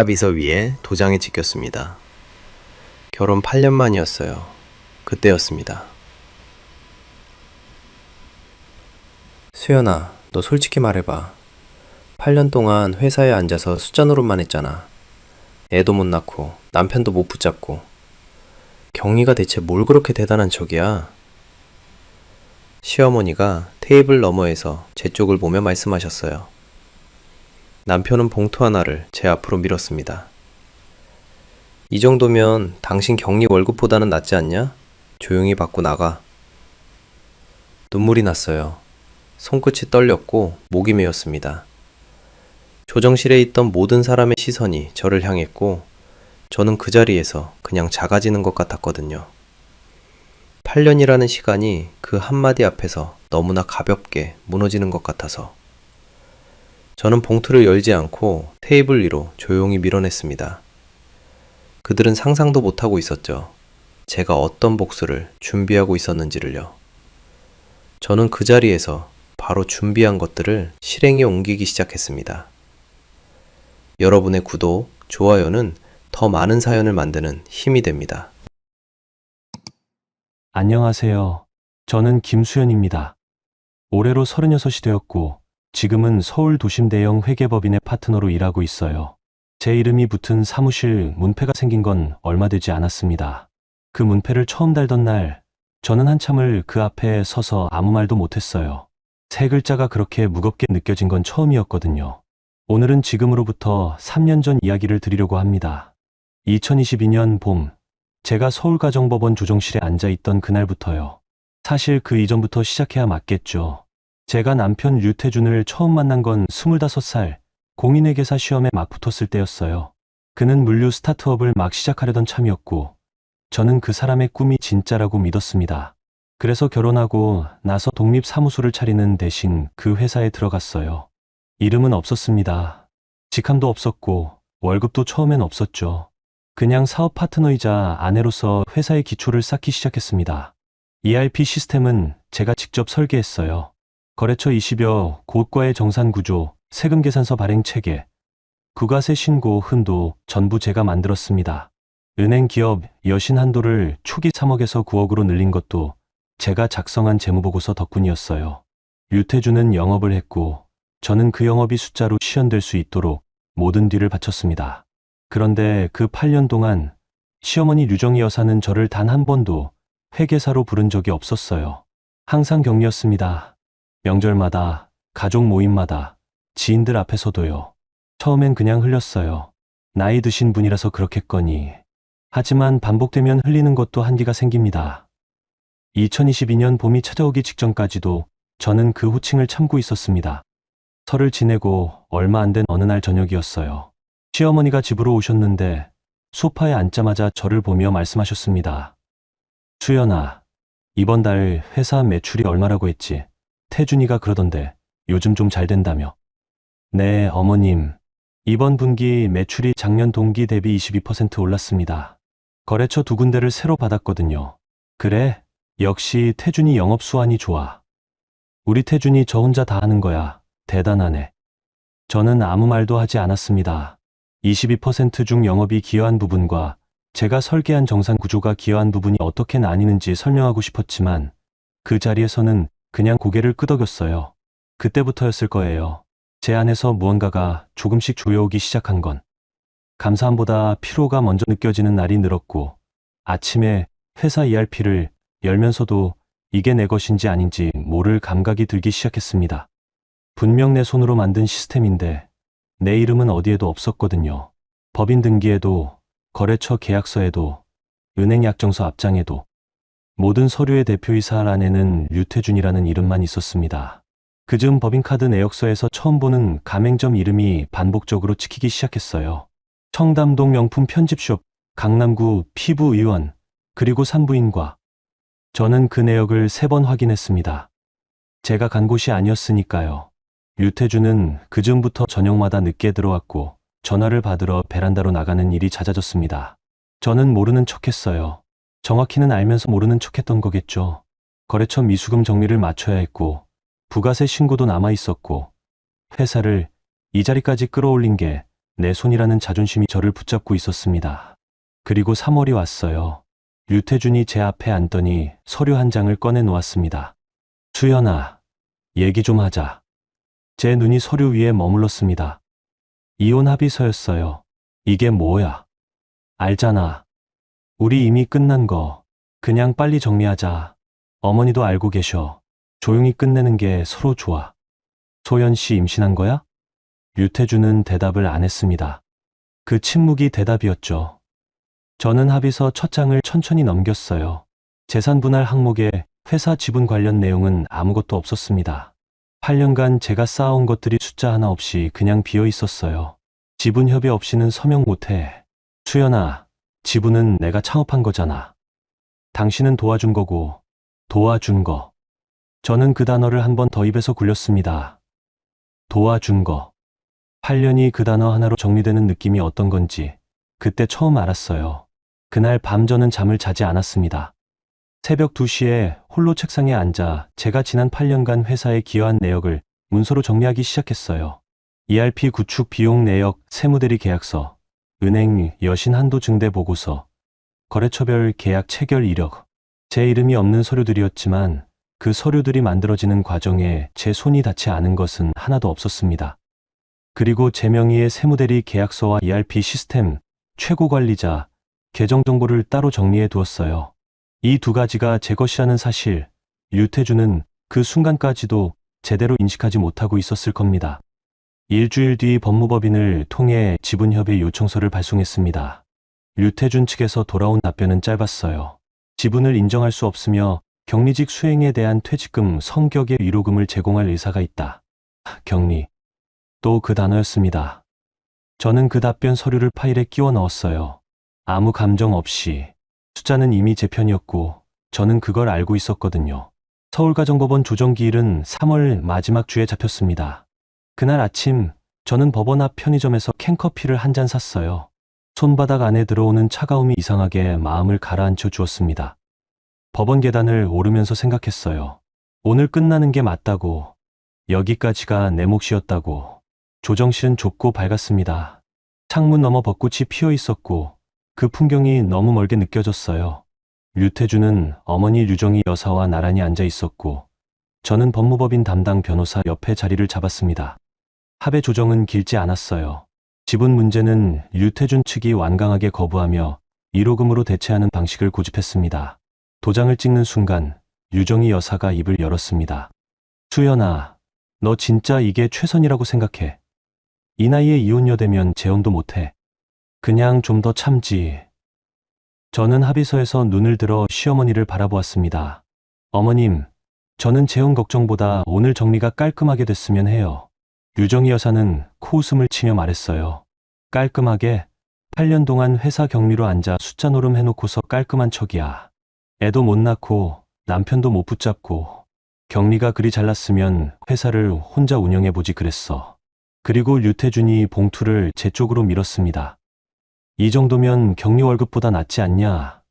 비서 위에 도장이 찍혔습니다. 결혼 8년 만이었어요. 그때였습니다. 수연아, 너 솔직히 말해봐. 8년 동안 회사에 앉아서 숫자 노릇만 했잖아. 애도 못 낳고 남편도 못 붙잡고. 경리가 대체 뭘 그렇게 대단한 척이야? 시어머니가 테이블 너머에서 제 쪽을 보며 말씀하셨어요. 남편은 봉투 하나를 제 앞으로 밀었습니다. 이 정도면 당신 격리 월급보다는 낫지 않냐? 조용히 받고 나가. 눈물이 났어요. 손끝이 떨렸고 목이 메었습니다. 조정실에 있던 모든 사람의 시선이 저를 향했고 저는 그 자리에서 그냥 작아지는 것 같았거든요. 8년이라는 시간이 그 한마디 앞에서 너무나 가볍게 무너지는 것 같아서 저는 봉투를 열지 않고 테이블 위로 조용히 밀어냈습니다. 그들은 상상도 못하고 있었죠. 제가 어떤 복수를 준비하고 있었는지를요. 저는 그 자리에서 바로 준비한 것들을 실행에 옮기기 시작했습니다. 여러분의 구독, 좋아요는 더 많은 사연을 만드는 힘이 됩니다. 안녕하세요. 저는 김수현입니다. 올해로 36이 되었고 지금은 서울 도심 대형 회계법인의 파트너로 일하고 있어요. 제 이름이 붙은 사무실 문패가 생긴 건 얼마 되지 않았습니다. 그 문패를 처음 달던 날 저는 한참을 그 앞에 서서 아무 말도 못했어요. 세 글자가 그렇게 무겁게 느껴진 건 처음이었거든요. 오늘은 지금으로부터 3년 전 이야기를 드리려고 합니다. 2022년 봄, 제가 서울가정법원 조정실에 앉아 있던 그날부터요. 사실 그 이전부터 시작해야 맞겠죠. 제가 남편 류태준을 처음 만난 건 25살 공인회계사 시험에 막 붙었을 때였어요. 그는 물류 스타트업을 막 시작하려던 참이었고 저는 그 사람의 꿈이 진짜라고 믿었습니다. 그래서 결혼하고 나서 독립사무소를 차리는 대신 그 회사에 들어갔어요. 이름은 없었습니다. 직함도 없었고 월급도 처음엔 없었죠. 그냥 사업 파트너이자 아내로서 회사의 기초를 쌓기 시작했습니다. ERP 시스템은 제가 직접 설계했어요. 거래처 20여 곳과의 정산 구조, 세금 계산서 발행 체계, 부가세 신고, 흔도 전부 제가 만들었습니다. 은행 기업 여신 한도를 초기 3억에서 9억으로 늘린 것도 제가 작성한 재무보고서 덕분이었어요. 류태준은 영업을 했고 저는 그 영업이 숫자로 시현될 수 있도록 모든 뒤를 바쳤습니다. 그런데 그 8년 동안 시어머니 류정희 여사는 저를 단 한 번도 회계사로 부른 적이 없었어요. 항상 격리였습니다. 명절마다, 가족 모임마다, 지인들 앞에서도요. 처음엔 그냥 흘렸어요. 나이 드신 분이라서 그렇겠거니. 하지만 반복되면 흘리는 것도 한계가 생깁니다. 2022년 봄이 찾아오기 직전까지도 저는 그 호칭을 참고 있었습니다. 설을 지내고 얼마 안 된 어느 날 저녁이었어요. 시어머니가 집으로 오셨는데 소파에 앉자마자 저를 보며 말씀하셨습니다. 수연아, 이번 달 회사 매출이 얼마라고 했지? 태준이가 그러던데 요즘 좀 잘 된다며. 네, 어머님. 이번 분기 매출이 작년 동기 대비 22% 올랐습니다. 거래처 2군데를 새로 받았거든요. 그래? 역시 태준이 영업 수완이 좋아. 우리 태준이 저 혼자 다 하는 거야. 대단하네. 저는 아무 말도 하지 않았습니다. 22%중 영업이 기여한 부분과 제가 설계한 정산 구조가 기여한 부분이 어떻게 나뉘는지 설명하고 싶었지만 그 자리에서는 그냥 고개를 끄덕였어요. 그때부터였을 거예요. 제 안에서 무언가가 조금씩 조여오기 시작한 건. 감사함보다 피로가 먼저 느껴지는 날이 늘었고 아침에 회사 ERP를 열면서도 이게 내 것인지 아닌지 모를 감각이 들기 시작했습니다. 분명 내 손으로 만든 시스템인데 내 이름은 어디에도 없었거든요. 법인 등기에도, 거래처 계약서에도, 은행 약정서 앞장에도 모든 서류의 대표이사 안에는 류태준이라는 이름만 있었습니다. 그즈음 법인카드 내역서에서 처음 보는 가맹점 이름이 반복적으로 찍히기 시작했어요. 청담동 명품 편집숍, 강남구 피부의원, 그리고 산부인과. 저는 그 내역을 3번 확인했습니다. 제가 간 곳이 아니었으니까요. 류태준은 그즈음부터 저녁마다 늦게 들어왔고 전화를 받으러 베란다로 나가는 일이 잦아졌습니다. 저는 모르는 척했어요. 정확히는 알면서 모르는 척했던 거겠죠. 거래처 미수금 정리를 맞춰야 했고 부가세 신고도 남아 있었고 회사를 이 자리까지 끌어올린 게 내 손이라는 자존심이 저를 붙잡고 있었습니다. 그리고 3월이 왔어요. 류태준이 제 앞에 앉더니 서류 한 장을 꺼내 놓았습니다. 수연아, 얘기 좀 하자. 제 눈이 서류 위에 머물렀습니다. 이혼 합의서였어요. 이게 뭐야? 알잖아. 우리 이미 끝난 거. 그냥 빨리 정리하자. 어머니도 알고 계셔. 조용히 끝내는 게 서로 좋아. 소연 씨 임신한 거야? 류태준은 대답을 안 했습니다. 그 침묵이 대답이었죠. 저는 합의서 첫 장을 천천히 넘겼어요. 재산 분할 항목에 회사 지분 관련 내용은 아무것도 없었습니다. 8년간 제가 쌓아온 것들이 숫자 하나 없이 그냥 비어 있었어요. 지분 협의 없이는 서명 못해. 수연아, 지분은 내가 창업한 거잖아. 당신은 도와준 거고, 도와준 거. 저는 그 단어를 한 번 더 입에서 굴렸습니다. 도와준 거. 8년이 그 단어 하나로 정리되는 느낌이 어떤 건지 그때 처음 알았어요. 그날 밤 저는 잠을 자지 않았습니다. 새벽 2시에 홀로 책상에 앉아 제가 지난 8년간 회사에 기여한 내역을 문서로 정리하기 시작했어요. ERP 구축 비용 내역, 세무대리 계약서, 은행 여신 한도 증대 보고서, 거래처별 계약 체결 이력. 제 이름이 없는 서류들이었지만 그 서류들이 만들어지는 과정에 제 손이 닿지 않은 것은 하나도 없었습니다. 그리고 제 명의의 세무대리 계약서와 ERP 시스템, 최고관리자, 계정 정보를 따로 정리해 두었어요. 이 두 가지가 제 것이라는 사실, 류태준은 그 순간까지도 제대로 인식하지 못하고 있었을 겁니다. 일주일 뒤 법무법인을 통해 지분협의 요청서를 발송했습니다. 류태준 측에서 돌아온 답변은 짧았어요. 지분을 인정할 수 없으며 격리직 수행에 대한 퇴직금, 성격의 위로금을 제공할 의사가 있다. 격리. 또 그 단어였습니다. 저는 그 답변 서류를 파일에 끼워 넣었어요. 아무 감정 없이. 숫자는 이미 제 편이었고 저는 그걸 알고 있었거든요. 서울가정법원 조정기일은 3월 마지막 주에 잡혔습니다. 그날 아침 저는 법원 앞 편의점에서 캔커피를 한 잔 샀어요. 손바닥 안에 들어오는 차가움이 이상하게 마음을 가라앉혀 주었습니다. 법원 계단을 오르면서 생각했어요. 오늘 끝나는 게 맞다고. 여기까지가 내 몫이었다고. 조정실은 좁고 밝았습니다. 창문 너머 벚꽃이 피어 있었고 그 풍경이 너무 멀게 느껴졌어요. 류태준은 어머니 류정희 여사와 나란히 앉아 있었고 저는 법무법인 담당 변호사 옆에 자리를 잡았습니다. 합의 조정은 길지 않았어요. 지분 문제는 류태준 측이 완강하게 거부하며 1호금으로 대체하는 방식을 고집했습니다. 도장을 찍는 순간 류정희 여사가 입을 열었습니다. 수연아, 너 진짜 이게 최선이라고 생각해. 이 나이에 이혼녀 되면 재혼도 못해. 그냥 좀 더 참지. 저는 합의서에서 눈을 들어 시어머니를 바라보았습니다. 어머님, 저는 재혼 걱정보다 오늘 정리가 깔끔하게 됐으면 해요. 류정희 여사는 코웃음을 치며 말했어요. 깔끔하게? 8년 동안 회사 격리로 앉아 숫자 노름 해놓고서 깔끔한 척이야. 애도 못 낳고 남편도 못 붙잡고 격리가 그리 잘났으면 회사를 혼자 운영해보지 그랬어. 그리고 류태준이 봉투를 제 쪽으로 밀었습니다. 이 정도면 격리 월급보다 낫지 않냐?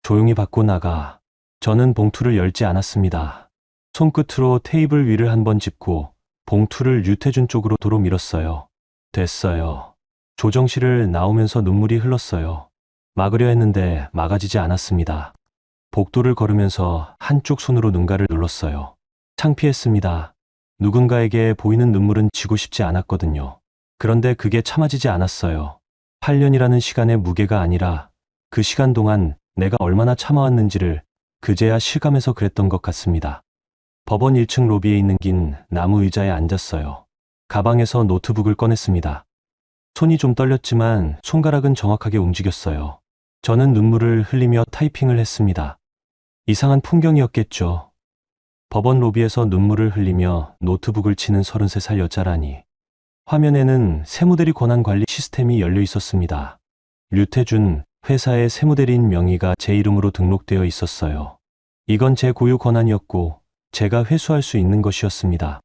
조용히 받고 나가. 저는 봉투를 열지 않았습니다. 손끝으로 테이블 위를 한번 짚고 봉투를 류태준 쪽으로 도로 밀었어요. 됐어요. 조정실을 나오면서 눈물이 흘렀어요. 막으려 했는데 막아지지 않았습니다. 복도를 걸으면서 한쪽 손으로 눈가를 눌렀어요. 창피했습니다. 누군가에게 보이는 눈물은 지고 싶지 않았거든요. 그런데 그게 참아지지 않았어요. 8년이라는 시간의 무게가 아니라 그 시간 동안 내가 얼마나 참아왔는지를 그제야 실감해서 그랬던 것 같습니다. 법원 1층 로비에 있는 긴 나무 의자에 앉았어요. 가방에서 노트북을 꺼냈습니다. 손이 좀 떨렸지만 손가락은 정확하게 움직였어요. 저는 눈물을 흘리며 타이핑을 했습니다. 이상한 풍경이었겠죠. 법원 로비에서 눈물을 흘리며 노트북을 치는 33살 여자라니. 화면에는 세무대리 권한관리 시스템이 열려 있었습니다. 류태준, 회사의 세무대리인 명의가 제 이름으로 등록되어 있었어요. 이건 제 고유 권한이었고 제가 회수할 수 있는 것이었습니다.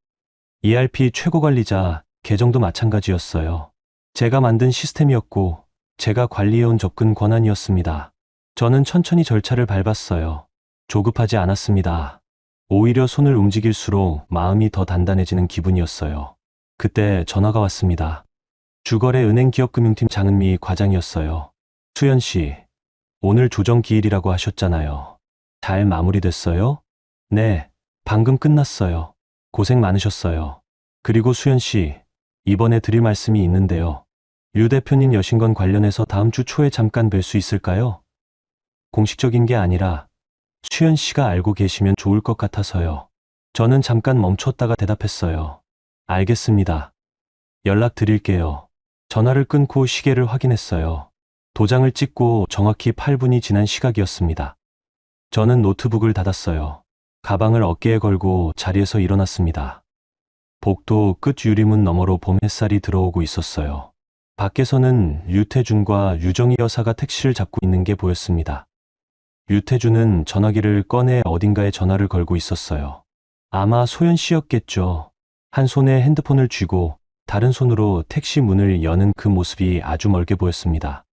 ERP 최고관리자, 계정도 마찬가지였어요. 제가 만든 시스템이었고 제가 관리해온 접근 권한이었습니다. 저는 천천히 절차를 밟았어요. 조급하지 않았습니다. 오히려 손을 움직일수록 마음이 더 단단해지는 기분이었어요. 그때 전화가 왔습니다. 주거래 은행기업금융팀 장은미 과장이었어요. 수연 씨, 오늘 조정 기일이라고 하셨잖아요. 잘 마무리됐어요? 네, 방금 끝났어요. 고생 많으셨어요. 그리고 수연 씨, 이번에 드릴 말씀이 있는데요. 유 대표님 여신건 관련해서 다음 주 초에 잠깐 뵐 수 있을까요? 공식적인 게 아니라 수연 씨가 알고 계시면 좋을 것 같아서요. 저는 잠깐 멈췄다가 대답했어요. 알겠습니다. 연락 드릴게요. 전화를 끊고 시계를 확인했어요. 도장을 찍고 정확히 8분이 지난 시각이었습니다. 저는 노트북을 닫았어요. 가방을 어깨에 걸고 자리에서 일어났습니다. 복도 끝 유리문 너머로 봄 햇살이 들어오고 있었어요. 밖에서는 유태준과 유정희 여사가 택시를 잡고 있는 게 보였습니다. 유태준은 전화기를 꺼내 어딘가에 전화를 걸고 있었어요. 아마 소연 씨였겠죠. 한 손에 핸드폰을 쥐고 다른 손으로 택시 문을 여는 그 모습이 아주 멀게 보였습니다.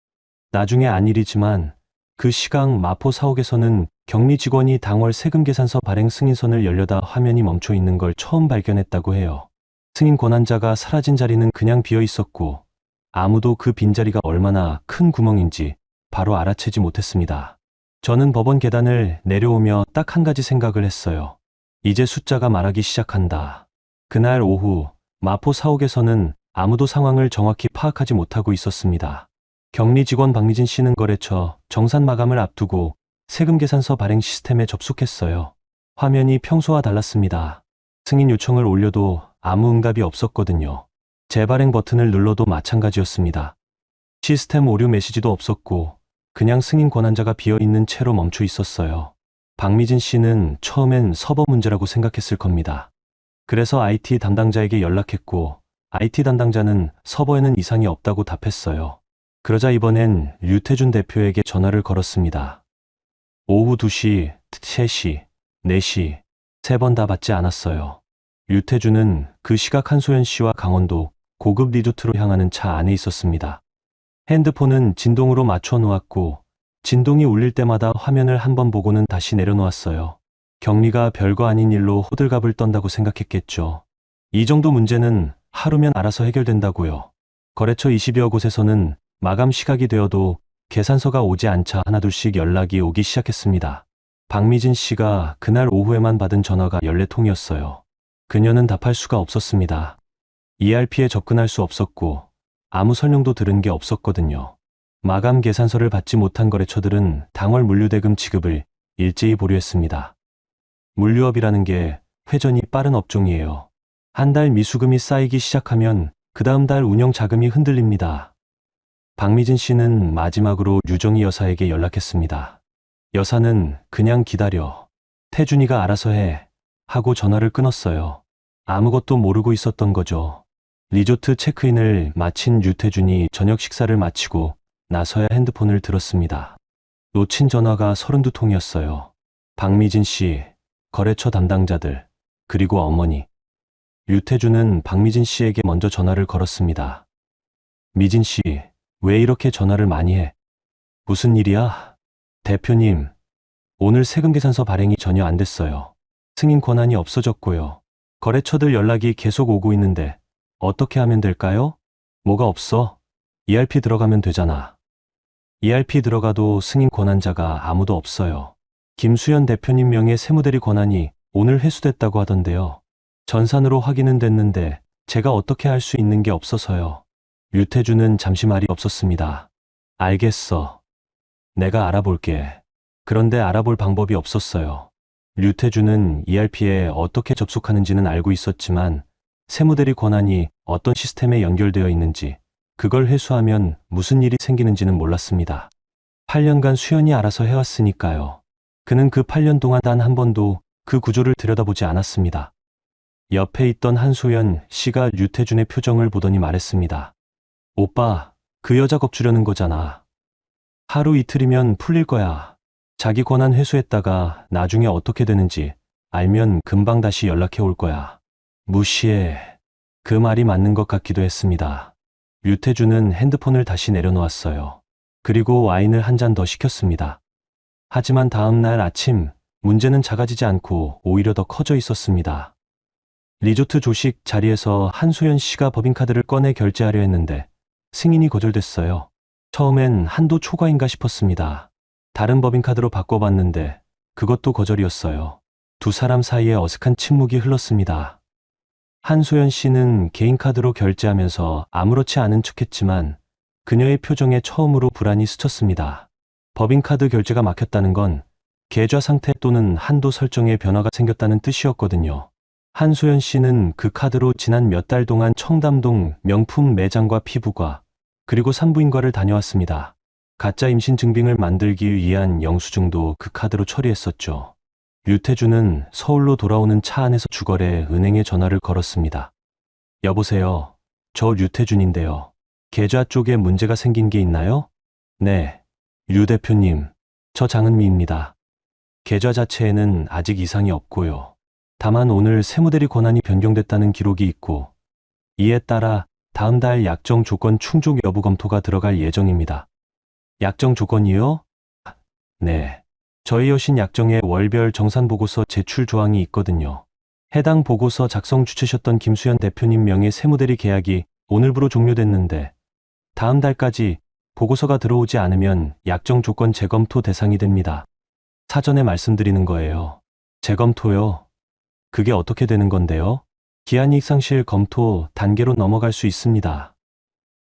나중에 안 일이지만 그 시각 마포 사옥에서는 격리 직원이 당월 세금 계산서 발행 승인선을 열려다 화면이 멈춰 있는 걸 처음 발견했다고 해요. 승인 권한자가 사라진 자리는 그냥 비어 있었고 아무도 그 빈자리가 얼마나 큰 구멍인지 바로 알아채지 못했습니다. 저는 법원 계단을 내려오며 딱 한 가지 생각을 했어요. 이제 숫자가 말하기 시작한다. 그날 오후 마포 사옥에서는 아무도 상황을 정확히 파악하지 못하고 있었습니다. 격리 직원 박미진 씨는 거래처 정산 마감을 앞두고 세금 계산서 발행 시스템에 접속했어요. 화면이 평소와 달랐습니다. 승인 요청을 올려도 아무 응답이 없었거든요. 재발행 버튼을 눌러도 마찬가지였습니다. 시스템 오류 메시지도 없었고 그냥 승인 권한자가 비어있는 채로 멈춰 있었어요. 박미진 씨는 처음엔 서버 문제라고 생각했을 겁니다. 그래서 IT 담당자에게 연락했고 IT 담당자는 서버에는 이상이 없다고 답했어요. 그러자 이번엔 유태준 대표에게 전화를 걸었습니다. 오후 2시, 3시, 4시, 3번 다 받지 않았어요. 유태준은 그 시각 한소연 씨와 강원도 고급 리조트로 향하는 차 안에 있었습니다. 핸드폰은 진동으로 맞춰 놓았고 진동이 울릴 때마다 화면을 한번 보고는 다시 내려놓았어요. 격리가 별거 아닌 일로 호들갑을 떤다고 생각했겠죠. 이 정도 문제는 하루면 알아서 해결된다고요. 거래처 20여 곳에서는 마감 시각이 되어도 계산서가 오지 않자 하나둘씩 연락이 오기 시작했습니다. 박미진 씨가 그날 오후에만 받은 전화가 14통이었어요. 그녀는 답할 수가 없었습니다. ERP에 접근할 수 없었고 아무 설명도 들은 게 없었거든요. 마감 계산서를 받지 못한 거래처들은 당월 물류대금 지급을 일제히 보류했습니다. 물류업이라는 게 회전이 빠른 업종이에요. 한 달 미수금이 쌓이기 시작하면 그 다음 달 운영 자금이 흔들립니다. 박미진 씨는 마지막으로 유정희 여사에게 연락했습니다. 여사는 그냥 기다려. 태준이가 알아서 해. 하고 전화를 끊었어요. 아무것도 모르고 있었던 거죠. 리조트 체크인을 마친 유태준이 저녁 식사를 마치고 나서야 핸드폰을 들었습니다. 놓친 전화가 32통이었어요. 박미진 씨, 거래처 담당자들, 그리고 어머니. 유태준은 박미진 씨에게 먼저 전화를 걸었습니다. 미진 씨, 왜 이렇게 전화를 많이 해? 무슨 일이야? 대표님, 오늘 세금 계산서 발행이 전혀 안 됐어요. 승인 권한이 없어졌고요. 거래처들 연락이 계속 오고 있는데 어떻게 하면 될까요? 뭐가 없어? ERP 들어가면 되잖아. ERP 들어가도 승인 권한자가 아무도 없어요. 김수현 대표님 명의 세무대리 권한이 오늘 회수됐다고 하던데요. 전산으로 확인은 됐는데 제가 어떻게 할 수 있는 게 없어서요. 유태준은 잠시 말이 없었습니다. 알겠어. 내가 알아볼게. 그런데 알아볼 방법이 없었어요. 유태준은 ERP에 어떻게 접속하는지는 알고 있었지만 세무대리 권한이 어떤 시스템에 연결되어 있는지, 그걸 회수하면 무슨 일이 생기는지는 몰랐습니다. 8년간 수연이 알아서 해왔으니까요. 그는 그 8년 동안 단 한 번도 그 구조를 들여다보지 않았습니다. 옆에 있던 한소연 씨가 유태준의 표정을 보더니 말했습니다. 오빠, 그 여자 겁주려는 거잖아. 하루 이틀이면 풀릴 거야. 자기 권한 회수했다가 나중에 어떻게 되는지 알면 금방 다시 연락해 올 거야. 무시해. 그 말이 맞는 것 같기도 했습니다. 유태준은 핸드폰을 다시 내려놓았어요. 그리고 와인을 한 잔 더 시켰습니다. 하지만 다음 날 아침 문제는 작아지지 않고 오히려 더 커져 있었습니다. 리조트 조식 자리에서 한소연 씨가 법인카드를 꺼내 결제하려 했는데 승인이 거절됐어요. 처음엔 한도 초과인가 싶었습니다. 다른 법인카드로 바꿔봤는데 그것도 거절이었어요. 두 사람 사이에 어색한 침묵이 흘렀습니다. 한소연 씨는 개인카드로 결제하면서 아무렇지 않은 척했지만 그녀의 표정에 처음으로 불안이 스쳤습니다. 법인카드 결제가 막혔다는 건 계좌 상태 또는 한도 설정에 변화가 생겼다는 뜻이었거든요. 한소연 씨는 그 카드로 지난 몇 달 동안 청담동 명품 매장과 피부과 그리고 산부인과를 다녀왔습니다. 가짜 임신 증빙을 만들기 위한 영수증도 그 카드로 처리했었죠. 류태주는 서울로 돌아오는 차 안에서 주거래 은행에 전화를 걸었습니다. 여보세요. 저 류태준인데요. 계좌 쪽에 문제가 생긴 게 있나요? 네. 류 대표님. 저 장은미입니다. 계좌 자체에는 아직 이상이 없고요. 다만 오늘 세무대리 권한이 변경됐다는 기록이 있고 이에 따라 다음 달 약정 조건 충족 여부 검토가 들어갈 예정입니다. 약정 조건이요? 네. 저희 여신 약정에 월별 정산보고서 제출 조항이 있거든요. 해당 보고서 작성 주체셨던 김수현 대표님 명의 세무대리 계약이 오늘부로 종료됐는데 다음 달까지 보고서가 들어오지 않으면 약정 조건 재검토 대상이 됩니다. 사전에 말씀드리는 거예요. 재검토요? 그게 어떻게 되는 건데요? 기한이익 상실 검토 단계로 넘어갈 수 있습니다.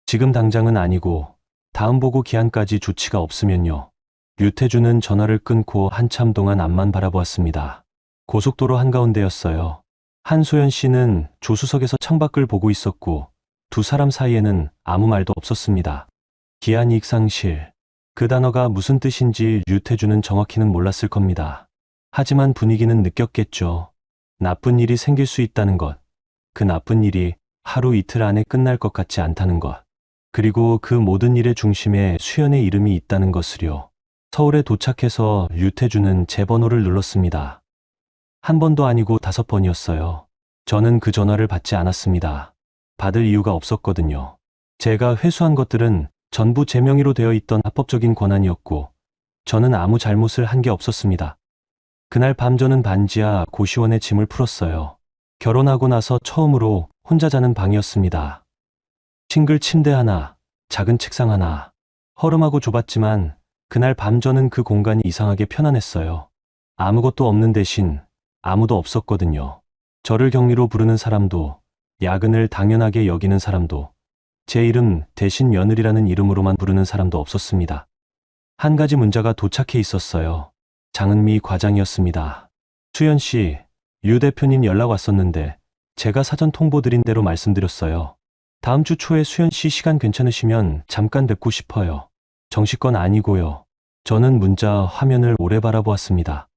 지금 당장은 아니고 다음 보고 기한까지 조치가 없으면요. 류태주는 전화를 끊고 한참 동안 앞만 바라보았습니다. 고속도로 한가운데였어요. 한소연 씨는 조수석에서 창밖을 보고 있었고 두 사람 사이에는 아무 말도 없었습니다. 기한이익 상실. 그 단어가 무슨 뜻인지 류태주는 정확히는 몰랐을 겁니다. 하지만 분위기는 느꼈겠죠. 나쁜 일이 생길 수 있다는 것. 그 나쁜 일이 하루 이틀 안에 끝날 것 같지 않다는 것. 그리고 그 모든 일의 중심에 수연의 이름이 있다는 것을요. 서울에 도착해서 류태주는 제 번호를 눌렀습니다. 한 번도 아니고 5번이었어요. 저는 그 전화를 받지 않았습니다. 받을 이유가 없었거든요. 제가 회수한 것들은 전부 제 명의로 되어 있던 합법적인 권한이었고 저는 아무 잘못을 한 게 없었습니다. 그날 밤 저는 반지하 고시원에 짐을 풀었어요. 결혼하고 나서 처음으로 혼자 자는 방이었습니다. 싱글 침대 하나, 작은 책상 하나. 허름하고 좁았지만 그날 밤 저는 그 공간이 이상하게 편안했어요. 아무것도 없는 대신 아무도 없었거든요. 저를 격리로 부르는 사람도, 야근을 당연하게 여기는 사람도, 제 이름 대신 며느리라는 이름으로만 부르는 사람도 없었습니다. 한 가지 문자가 도착해 있었어요. 장은미 과장이었습니다. 수연 씨, 유 대표님 연락 왔었는데 제가 사전 통보드린 대로 말씀드렸어요. 다음 주 초에 수연 씨 시간 괜찮으시면 잠깐 뵙고 싶어요. 정식건 아니고요. 저는 문자 화면을 오래 바라보았습니다.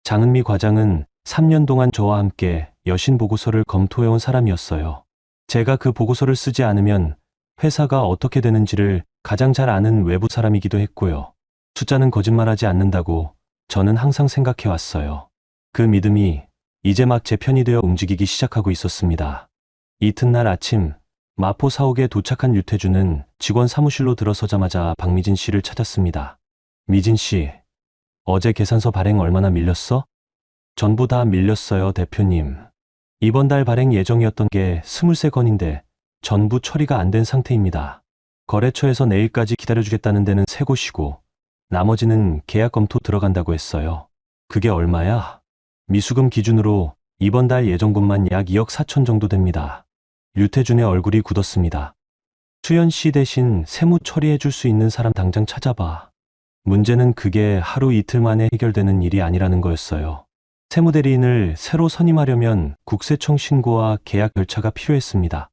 장은미 과장은 3년 동안 저와 함께 여신 보고서를 검토해온 사람이었어요. 제가 그 보고서를 쓰지 않으면 회사가 어떻게 되는지를 가장 잘 아는 외부 사람이기도 했고요. 숫자는 거짓말하지 않는다고 저는 항상 생각해왔어요. 그 믿음이 이제 막 제 편이 되어 움직이기 시작하고 있었습니다. 이튿날 아침 마포 사옥에 도착한 류태주는 직원 사무실로 들어서자마자 박미진 씨를 찾았습니다. 미진 씨, 어제 계산서 발행 얼마나 밀렸어? 전부 다 밀렸어요, 대표님. 이번 달 발행 예정이었던 게 23건인데 전부 처리가 안 된 상태입니다. 거래처에서 내일까지 기다려주겠다는 데는 3곳이고 나머지는 계약 검토 들어간다고 했어요. 그게 얼마야? 미수금 기준으로 이번 달 예정금만 약 2억 4천 정도 됩니다. 류태준의 얼굴이 굳었습니다. 수연 씨 대신 세무 처리해 줄 수 있는 사람 당장 찾아봐. 문제는 그게 하루 이틀 만에 해결되는 일이 아니라는 거였어요. 세무대리인을 새로 선임하려면 국세청 신고와 계약 절차가 필요했습니다.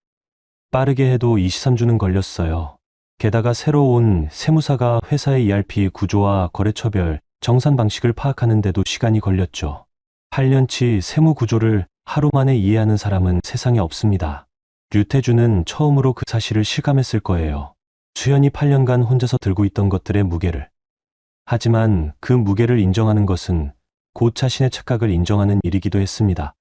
빠르게 해도 23주는 걸렸어요. 게다가 새로 온 세무사가 회사의 ERP 구조와 거래처별 정산 방식을 파악하는데도 시간이 걸렸죠. 8년치 세무 구조를 하루 만에 이해하는 사람은 세상에 없습니다. 류태주는 처음으로 그 사실을 실감했을 거예요. 수연이 8년간 혼자서 들고 있던 것들의 무게를. 하지만 그 무게를 인정하는 것은 곧 자신의 착각을 인정하는 일이기도 했습니다.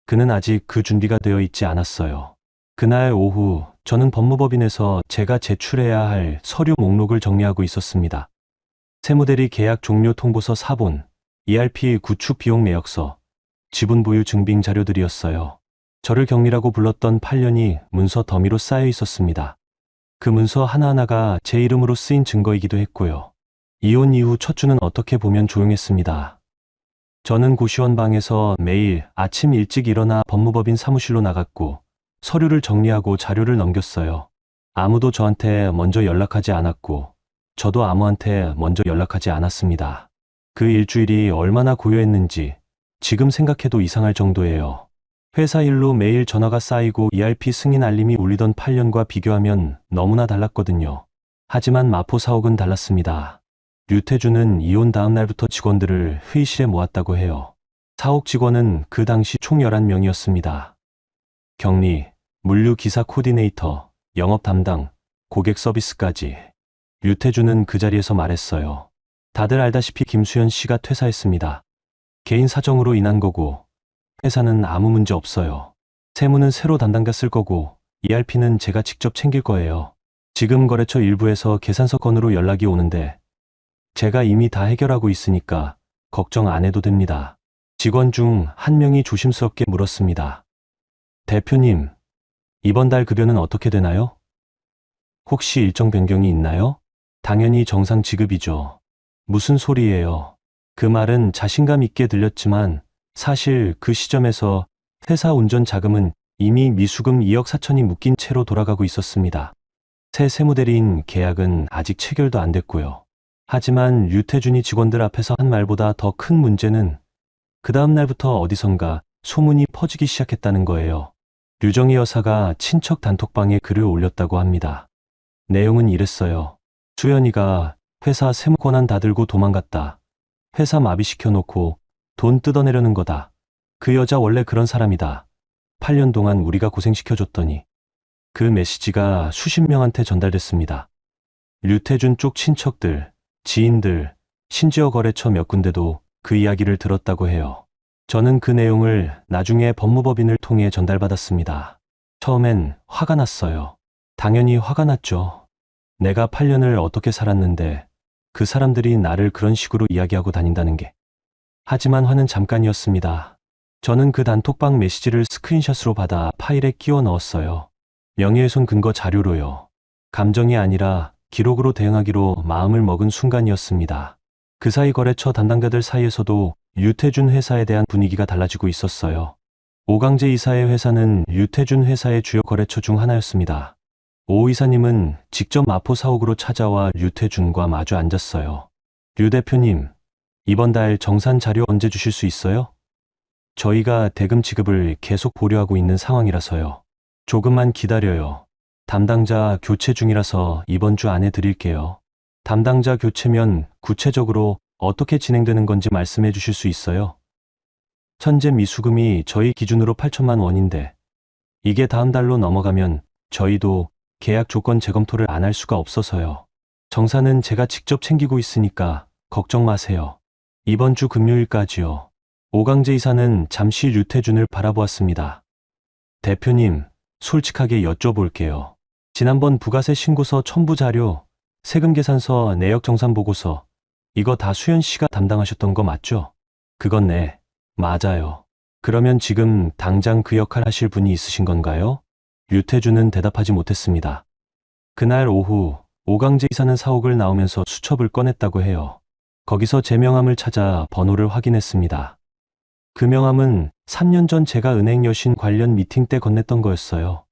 그는 아직 그 준비가 되어 있지 않았어요. 그날 오후 저는 법무법인에서 제가 제출해야 할 서류 목록을 정리하고 있었습니다. 세무대리 계약 종료 통보서 4본, ERP 구축 비용 내역서, 지분 보유 증빙 자료들이었어요. 저를 격리라고 불렀던 8년이 문서 더미로 쌓여 있었습니다. 그 문서 하나하나가 제 이름으로 쓰인 증거이기도 했고요. 이혼 이후 첫 주는 어떻게 보면 조용했습니다. 저는 고시원 방에서 매일 아침 일찍 일어나 법무법인 사무실로 나갔고 서류를 정리하고 자료를 넘겼어요. 아무도 저한테 먼저 연락하지 않았고 저도 아무한테 먼저 연락하지 않았습니다. 그 일주일이 얼마나 고요했는지 지금 생각해도 이상할 정도예요. 회사 일로 매일 전화가 쌓이고 ERP 승인 알림이 울리던 8년과 비교하면 너무나 달랐거든요. 하지만 마포 사옥은 달랐습니다. 류태준은 이혼 다음 날부터 직원들을 회의실에 모았다고 해요. 사옥 직원은 그 당시 총 11명이었습니다. 격리, 물류 기사 코디네이터, 영업 담당, 고객 서비스까지. 류태준은 그 자리에서 말했어요. 다들 알다시피 김수현 씨가 퇴사했습니다. 개인 사정으로 인한 거고 회사는 아무 문제 없어요. 세무는 새로 담당자 쓸 거고 ERP는 제가 직접 챙길 거예요. 지금 거래처 일부에서 계산서 건으로 연락이 오는데 제가 이미 다 해결하고 있으니까 걱정 안 해도 됩니다. 직원 중 한 명이 조심스럽게 물었습니다. 대표님, 이번 달 급여는 어떻게 되나요? 혹시 일정 변경이 있나요? 당연히 정상 지급이죠. 무슨 소리예요? 그 말은 자신감 있게 들렸지만 사실 그 시점에서 회사 운전 자금은 이미 미수금 2억 4천이 묶인 채로 돌아가고 있었습니다. 새 세무대리인 계약은 아직 체결도 안 됐고요. 하지만 류태준이 직원들 앞에서 한 말보다 더 큰 문제는 그 다음 날부터 어디선가 소문이 퍼지기 시작했다는 거예요. 류정희 여사가 친척 단톡방에 글을 올렸다고 합니다. 내용은 이랬어요. 수연이가 회사 세무 권한 다 들고 도망갔다. 회사 마비시켜놓고 돈 뜯어내려는 거다. 그 여자 원래 그런 사람이다. 8년 동안 우리가 고생시켜줬더니. 그 메시지가 수십 명한테 전달됐습니다. 류태준 쪽 친척들, 지인들, 심지어 거래처 몇 군데도 그 이야기를 들었다고 해요. 저는 그 내용을 나중에 법무법인을 통해 전달받았습니다. 처음엔 화가 났어요. 당연히 화가 났죠. 내가 8년을 어떻게 살았는데 그 사람들이 나를 그런 식으로 이야기하고 다닌다는 게. 하지만 화는 잠깐이었습니다. 저는 그 단톡방 메시지를 스크린샷으로 받아 파일에 끼워 넣었어요. 명예훼손 근거 자료로요. 감정이 아니라 기록으로 대응하기로 마음을 먹은 순간이었습니다. 그 사이 거래처 담당자들 사이에서도 류태준 회사에 대한 분위기가 달라지고 있었어요. 오강재 이사의 회사는 류태준 회사의 주요 거래처 중 하나였습니다. 오 이사님은 직접 마포 사옥으로 찾아와 류태준과 마주 앉았어요. 류 대표님, 이번 달 정산 자료 언제 주실 수 있어요? 저희가 대금 지급을 계속 보류하고 있는 상황이라서요. 조금만 기다려요. 담당자 교체 중이라서 이번 주 안에 드릴게요. 담당자 교체면 구체적으로 어떻게 진행되는 건지 말씀해 주실 수 있어요? 현재 미수금이 저희 기준으로 8천만 원인데 이게 다음 달로 넘어가면 저희도 계약 조건 재검토를 안 할 수가 없어서요. 정산은 제가 직접 챙기고 있으니까 걱정 마세요. 이번 주 금요일까지요. 오강재 이사는 잠시 류태준을 바라보았습니다. 대표님, 솔직하게 여쭤볼게요. 지난번 부가세 신고서 첨부 자료, 세금 계산서, 내역 정산 보고서 이거 다 수연 씨가 담당하셨던 거 맞죠? 그건 네, 맞아요. 그러면 지금 당장 그 역할 하실 분이 있으신 건가요? 류태준은 대답하지 못했습니다. 그날 오후 오강재 이사는 사옥을 나오면서 수첩을 꺼냈다고 해요. 거기서 제 명함을 찾아 번호를 확인했습니다. 그 명함은 3년 전 제가 은행 여신 관련 미팅 때 건넸던 거였어요.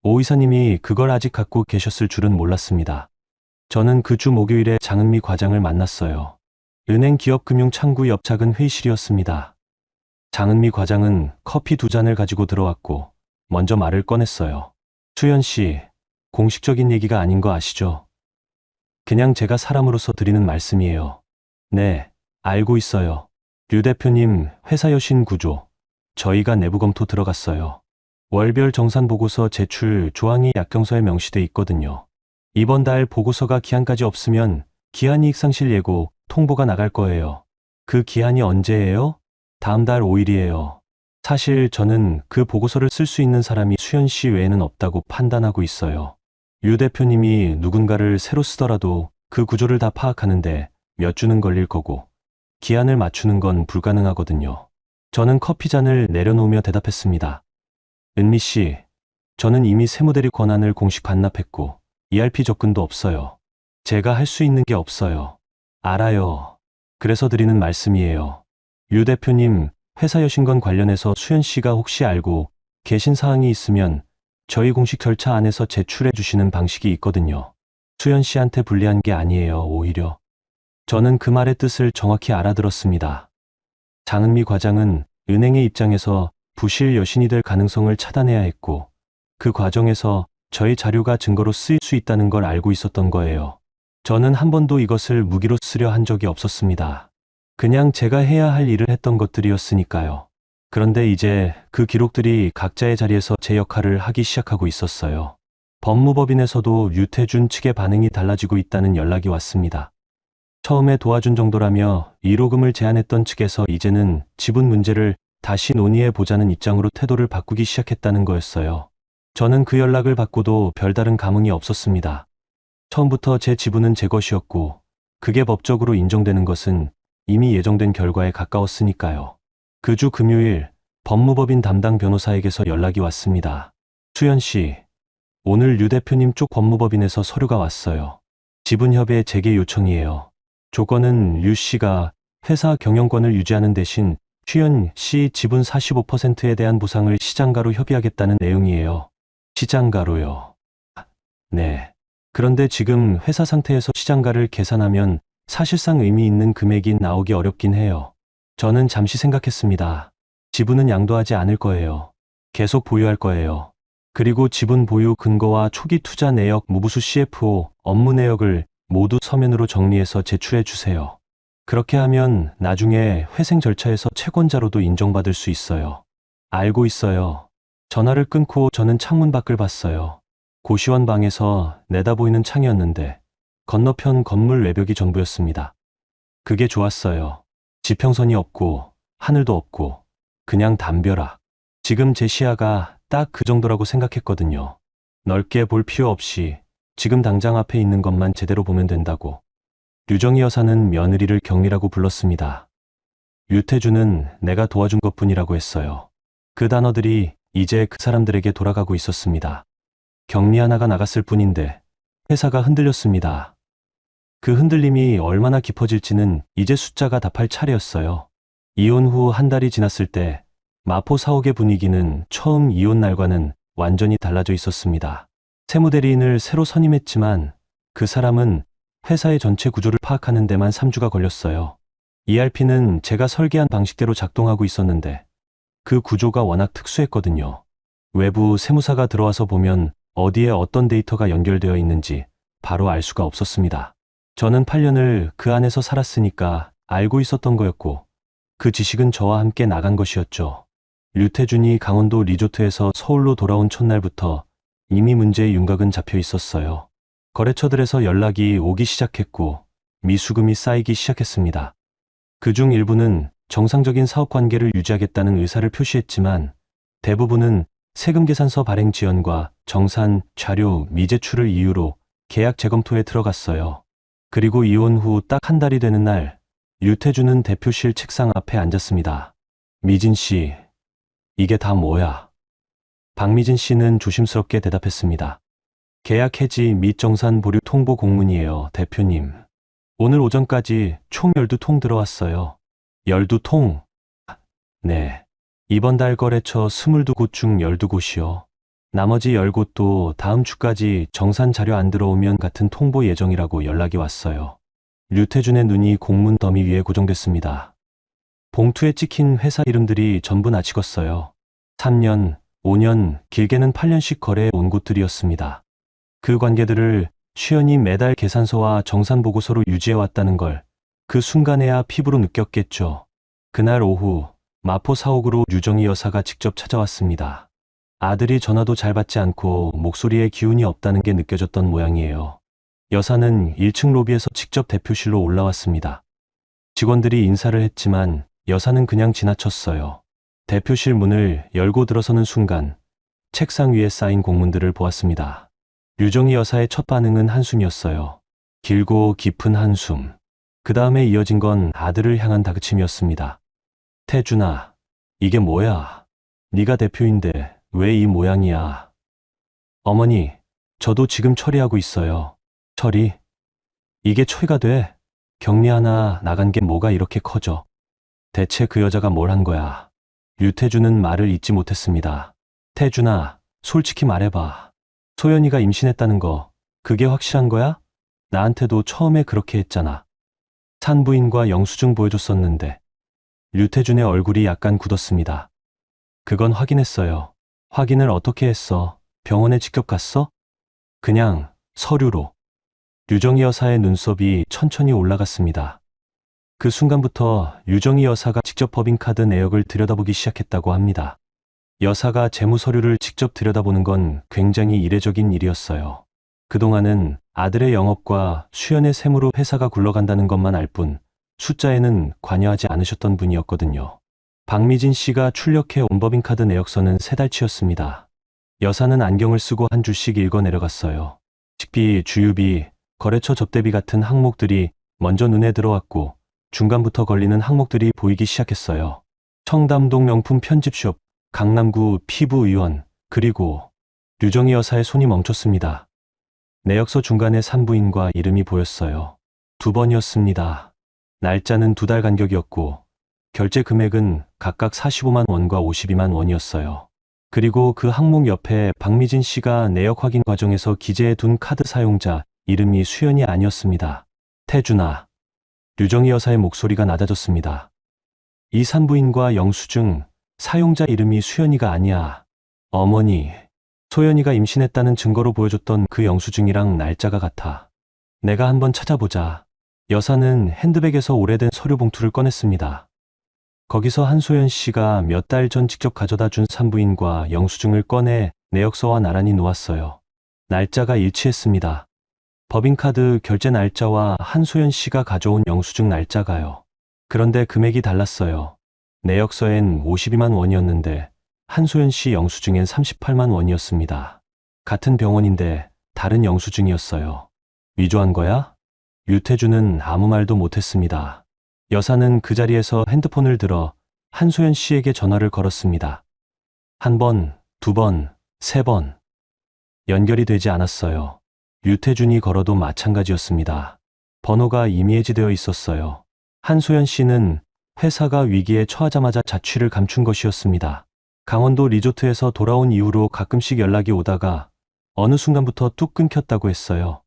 오 이사님이 그걸 아직 갖고 계셨을 줄은 몰랐습니다. 저는 그 주 목요일에 장은미 과장을 만났어요. 은행 기업금융창구 옆 작은 회의실이었습니다. 장은미 과장은 커피 2잔을 가지고 들어왔고 먼저 말을 꺼냈어요. 수연 씨, 공식적인 얘기가 아닌 거 아시죠? 그냥 제가 사람으로서 드리는 말씀이에요. 네, 알고 있어요. 류 대표님, 회사 여신 구조, 저희가 내부 검토 들어갔어요. 월별 정산 보고서 제출 조항이 약정서에 명시돼 있거든요. 이번 달 보고서가 기한까지 없으면 기한이익 상실 예고 통보가 나갈 거예요. 그 기한이 언제예요? 다음 달 5일이에요. 사실 저는 그 보고서를 쓸 수 있는 사람이 수연 씨 외에는 없다고 판단하고 있어요. 류 대표님이 누군가를 새로 쓰더라도 그 구조를 다 파악하는데 몇 주는 걸릴 거고 기한을 맞추는 건 불가능하거든요. 저는 커피잔을 내려놓으며 대답했습니다. 은미 씨, 저는 이미 세무대리 권한을 공식 반납했고 ERP 접근도 없어요. 제가 할 수 있는 게 없어요. 알아요. 그래서 드리는 말씀이에요. 류 대표님, 회사 여신건 관련해서 수연 씨가 혹시 알고 계신 사항이 있으면 저희 공식 절차 안에서 제출해 주시는 방식이 있거든요. 수연 씨한테 불리한 게 아니에요, 오히려. 저는 그 말의 뜻을 정확히 알아들었습니다. 장은미 과장은 은행의 입장에서 부실 여신이 될 가능성을 차단해야 했고, 그 과정에서 저희 자료가 증거로 쓰일 수 있다는 걸 알고 있었던 거예요. 저는 한 번도 이것을 무기로 쓰려 한 적이 없었습니다. 그냥 제가 해야 할 일을 했던 것들이었으니까요. 그런데 이제 그 기록들이 각자의 자리에서 제 역할을 하기 시작하고 있었어요. 법무법인에서도 유태준 측의 반응이 달라지고 있다는 연락이 왔습니다. 처음에 도와준 정도라며 1호금을 제안했던 측에서 이제는 지분 문제를 다시 논의해 보자는 입장으로 태도를 바꾸기 시작했다는 거였어요. 저는 그 연락을 받고도 별다른 감흥이 없었습니다. 처음부터 제 지분은 제 것이었고, 그게 법적으로 인정되는 것은 이미 예정된 결과에 가까웠으니까요. 그 주 금요일, 법무법인 담당 변호사에게서 연락이 왔습니다. 수연 씨, 오늘 류 대표님 쪽 법무법인에서 서류가 왔어요. 지분협의 재개 요청이에요. 조건은 류 씨가 회사 경영권을 유지하는 대신 수연 씨 지분 45%에 대한 보상을 시장가로 협의하겠다는 내용이에요. 시장가로요. 네. 그런데 지금 회사 상태에서 시장가를 계산하면 사실상 의미 있는 금액이 나오기 어렵긴 해요. 저는 잠시 생각했습니다. 지분은 양도하지 않을 거예요. 계속 보유할 거예요. 그리고 지분 보유 근거와 초기 투자 내역 무부수 CFO 업무 내역을 모두 서면으로 정리해서 제출해 주세요. 그렇게 하면 나중에 회생 절차에서 채권자로도 인정받을 수 있어요. 알고 있어요. 전화를 끊고 저는 창문 밖을 봤어요. 고시원 방에서 내다보이는 창이었는데 건너편 건물 외벽이 전부였습니다. 그게 좋았어요. 지평선이 없고 하늘도 없고 그냥 담벼락. 지금 제 시야가 딱 그 정도라고 생각했거든요. 넓게 볼 필요 없이 지금 당장 앞에 있는 것만 제대로 보면 된다고. 류정희 여사는 며느리를 경리라고 불렀습니다. 유태준은 내가 도와준 것뿐이라고 했어요. 그 단어들이 이제 그 사람들에게 돌아가고 있었습니다. 격리 하나가 나갔을 뿐인데 회사가 흔들렸습니다. 그 흔들림이 얼마나 깊어질지는 이제 숫자가 답할 차례였어요. 이혼 후 한 달이 지났을 때 마포 사옥의 분위기는 처음 이혼 날과는 완전히 달라져 있었습니다. 세무대리인을 새로 선임했지만 그 사람은 회사의 전체 구조를 파악하는 데만 3주가 걸렸어요. ERP는 제가 설계한 방식대로 작동하고 있었는데 그 구조가 워낙 특수했거든요. 외부 세무사가 들어와서 보면 어디에 어떤 데이터가 연결되어 있는지 바로 알 수가 없었습니다. 저는 8년을 그 안에서 살았으니까 알고 있었던 거였고 그 지식은 저와 함께 나간 것이었죠. 류태준이 강원도 리조트에서 서울로 돌아온 첫날부터 이미 문제의 윤곽은 잡혀 있었어요. 거래처들에서 연락이 오기 시작했고 미수금이 쌓이기 시작했습니다. 그중 일부는 정상적인 사업 관계를 유지하겠다는 의사를 표시했지만 대부분은 세금 계산서 발행 지연과 정산, 자료, 미제출을 이유로 계약 재검토에 들어갔어요. 그리고 이혼 후 딱 한 달이 되는 날, 류태준은 대표실 책상 앞에 앉았습니다. 미진 씨, 이게 다 뭐야? 박미진 씨는 조심스럽게 대답했습니다. 계약 해지 및 정산 보류 통보 공문이에요, 대표님. 오늘 오전까지 총 12통 들어왔어요. 12통? 네. 이번 달 거래처 22곳 중 12곳이요. 나머지 10곳도 다음 주까지 정산 자료 안 들어오면 같은 통보 예정이라고 연락이 왔어요. 류태준의 눈이 공문 더미 위에 고정됐습니다. 봉투에 찍힌 회사 이름들이 전부 나 찍었어요. 3년, 5년, 길게는 8년씩 거래해 온 곳들이었습니다. 그 관계들을 수연이 매달 계산서와 정산 보고서로 유지해 왔다는 걸 그 순간에야 피부로 느꼈겠죠. 그날 오후 마포 사옥으로 류정희 여사가 직접 찾아왔습니다. 아들이 전화도 잘 받지 않고 목소리에 기운이 없다는 게 느껴졌던 모양이에요. 여사는 1층 로비에서 직접 대표실로 올라왔습니다. 직원들이 인사를 했지만 여사는 그냥 지나쳤어요. 대표실 문을 열고 들어서는 순간 책상 위에 쌓인 공문들을 보았습니다. 류정희 여사의 첫 반응은 한숨이었어요. 길고 깊은 한숨. 그 다음에 이어진 건 아들을 향한 다그침이었습니다. 태준아, 이게 뭐야? 네가 대표인데 왜 이 모양이야? 어머니, 저도 지금 처리하고 있어요. 처리? 이게 처리가 돼? 격리 하나 나간 게 뭐가 이렇게 커져? 대체 그 여자가 뭘 한 거야? 류태준은 말을 잇지 못했습니다. 태준아, 솔직히 말해봐. 소연이가 임신했다는 거, 그게 확실한 거야? 나한테도 처음에 그렇게 했잖아. 산부인과 영수증 보여줬었는데. 류태준의 얼굴이 약간 굳었습니다. 그건 확인했어요. 확인을 어떻게 했어? 병원에 직접 갔어? 그냥 서류로. 유정희 여사의 눈썹이 천천히 올라갔습니다. 그 순간부터 유정희 여사가 직접 법인카드 내역을 들여다보기 시작했다고 합니다. 여사가 재무 서류를 직접 들여다보는 건 굉장히 이례적인 일이었어요. 그동안은 아들의 영업과 수연의 세무로 회사가 굴러간다는 것만 알 뿐 숫자에는 관여하지 않으셨던 분이었거든요. 박미진 씨가 출력해 온 법인카드 내역서는 3달치였습니다. 여사는 안경을 쓰고 한 줄씩 읽어 내려갔어요. 식비, 주유비, 거래처 접대비 같은 항목들이 먼저 눈에 들어왔고 중간부터 걸리는 항목들이 보이기 시작했어요. 청담동 명품 편집숍, 강남구 피부의원, 그리고 류정희 여사의 손이 멈췄습니다. 내역서 중간에 산부인과 이름이 보였어요. 2번이었습니다. 날짜는 2달 간격이었고 결제 금액은 각각 45만 원과 52만 원이었어요. 그리고 그 항목 옆에 박미진 씨가 내역 확인 과정에서 기재해 둔 카드 사용자 이름이 수연이 아니었습니다. 태준아. 류정희 여사의 목소리가 낮아졌습니다. 이 산부인과 영수증 사용자 이름이 수연이가 아니야. 어머니. 소연이가 임신했다는 증거로 보여줬던 그 영수증이랑 날짜가 같아. 내가 한번 찾아보자. 여사는 핸드백에서 오래된 서류 봉투를 꺼냈습니다. 거기서 한소연 씨가 몇 달 전 직접 가져다 준 산부인과 영수증을 꺼내 내역서와 나란히 놓았어요. 날짜가 일치했습니다. 법인카드 결제 날짜와 한소연 씨가 가져온 영수증 날짜가요. 그런데 금액이 달랐어요. 내역서엔 52만 원이었는데 한소연 씨 영수증엔 38만 원이었습니다. 같은 병원인데 다른 영수증이었어요. 위조한 거야? 류태준은 아무 말도 못했습니다. 여사는 그 자리에서 핸드폰을 들어 한소연 씨에게 전화를 걸었습니다. 1번, 2번, 3번. 연결이 되지 않았어요. 류태준이 걸어도 마찬가지였습니다. 번호가 이미 해지되어 있었어요. 한소연 씨는 회사가 위기에 처하자마자 자취를 감춘 것이었습니다. 강원도 리조트에서 돌아온 이후로 가끔씩 연락이 오다가 어느 순간부터 뚝 끊겼다고 했어요.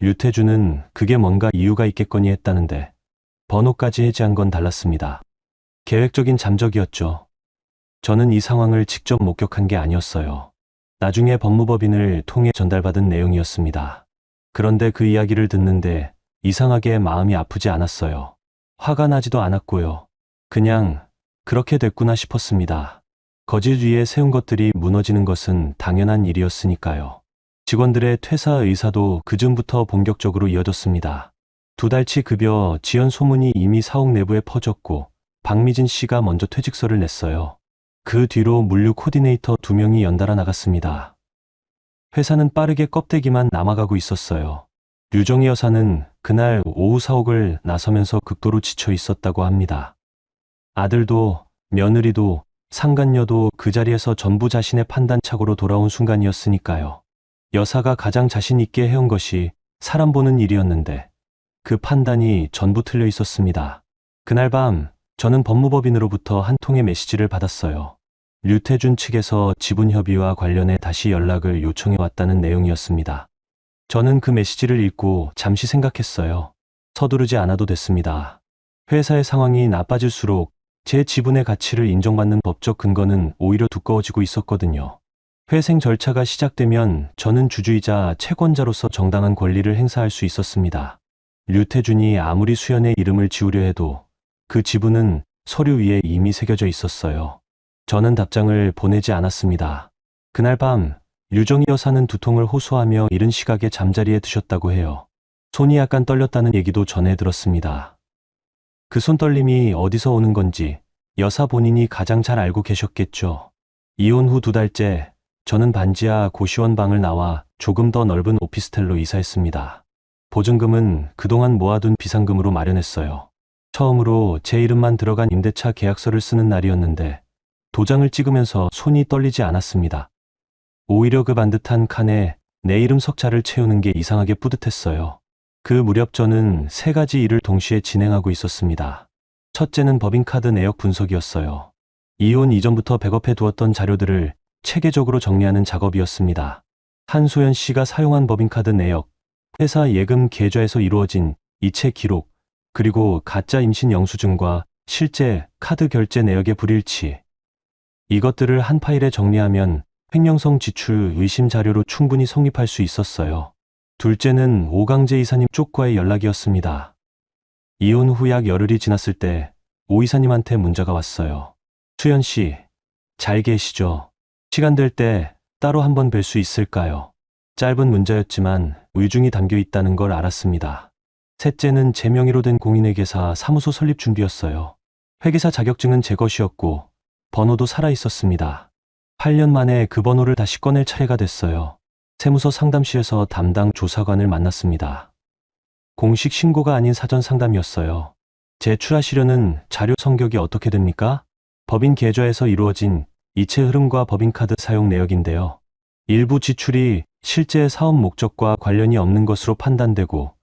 류태준은 그게 뭔가 이유가 있겠거니 했다는데 번호까지 해지한 건 달랐습니다. 계획적인 잠적이었죠. 저는 이 상황을 직접 목격한 게 아니었어요. 나중에 법무법인을 통해 전달받은 내용이었습니다. 그런데 그 이야기를 듣는데 이상하게 마음이 아프지 않았어요. 화가 나지도 않았고요. 그냥 그렇게 됐구나 싶었습니다. 거짓 위에 세운 것들이 무너지는 것은 당연한 일이었으니까요. 직원들의 퇴사 의사도 그즈음부터 본격적으로 이어졌습니다. 2달치 급여 지연 소문이 이미 사옥 내부에 퍼졌고 박미진 씨가 먼저 퇴직서를 냈어요. 그 뒤로 물류 코디네이터 2명이 연달아 나갔습니다. 회사는 빠르게 껍데기만 남아가고 있었어요. 류정희 여사는 그날 오후 사옥을 나서면서 극도로 지쳐 있었다고 합니다. 아들도 며느리도 상간녀도 그 자리에서 전부 자신의 판단착오로 돌아온 순간이었으니까요. 여사가 가장 자신 있게 해온 것이 사람 보는 일이었는데 그 판단이 전부 틀려 있었습니다. 그날 밤 저는 법무법인으로부터 한 통의 메시지를 받았어요. 류태준 측에서 지분 협의와 관련해 다시 연락을 요청해 왔다는 내용이었습니다. 저는 그 메시지를 읽고 잠시 생각했어요. 서두르지 않아도 됐습니다. 회사의 상황이 나빠질수록 제 지분의 가치를 인정받는 법적 근거는 오히려 두꺼워지고 있었거든요. 회생 절차가 시작되면 저는 주주이자 채권자로서 정당한 권리를 행사할 수 있었습니다. 류태준이 아무리 수연의 이름을 지우려 해도 그 지분은 서류 위에 이미 새겨져 있었어요. 저는 답장을 보내지 않았습니다. 그날 밤 류정희 여사는 두통을 호소하며 이른 시각에 잠자리에 드셨다고 해요. 손이 약간 떨렸다는 얘기도 전해 들었습니다. 그 손떨림이 어디서 오는 건지 여사 본인이 가장 잘 알고 계셨겠죠. 이혼 후 2달째 저는 반지하 고시원 방을 나와 조금 더 넓은 오피스텔로 이사했습니다. 보증금은 그동안 모아둔 비상금으로 마련했어요. 처음으로 제 이름만 들어간 임대차 계약서를 쓰는 날이었는데 도장을 찍으면서 손이 떨리지 않았습니다. 오히려 그 반듯한 칸에 내 이름 석자를 채우는 게 이상하게 뿌듯했어요. 그 무렵 저는 세 가지 일을 동시에 진행하고 있었습니다. 첫째는 법인카드 내역 분석이었어요. 이혼 이전부터 백업해 두었던 자료들을 체계적으로 정리하는 작업이었습니다. 한소연 씨가 사용한 법인카드 내역, 회사 예금 계좌에서 이루어진 이체 기록, 그리고 가짜 임신 영수증과 실제 카드 결제 내역의 불일치. 이것들을 한 파일에 정리하면 횡령성 지출 의심 자료로 충분히 성립할 수 있었어요. 둘째는 오강재 이사님 쪽과의 연락이었습니다. 이혼 후 약 열흘이 지났을 때 오 이사님한테 문자가 왔어요. 수연 씨, 잘 계시죠? 시간 될 때 따로 한번 뵐 수 있을까요? 짧은 문자였지만 의중이 담겨 있다는 걸 알았습니다. 셋째는 제 명의로 된 공인회계사 사무소 설립 준비였어요. 회계사 자격증은 제 것이었고 번호도 살아 있었습니다. 8년 만에 그 번호를 다시 꺼낼 차례가 됐어요. 세무서 상담실에서 담당 조사관을 만났습니다. 공식 신고가 아닌 사전 상담이었어요. 제출하시려는 자료 성격이 어떻게 됩니까? 법인 계좌에서 이루어진 이체 흐름과 법인카드 사용 내역인데요. 일부 지출이 실제 사업 목적과 관련이 없는 것으로 판단되고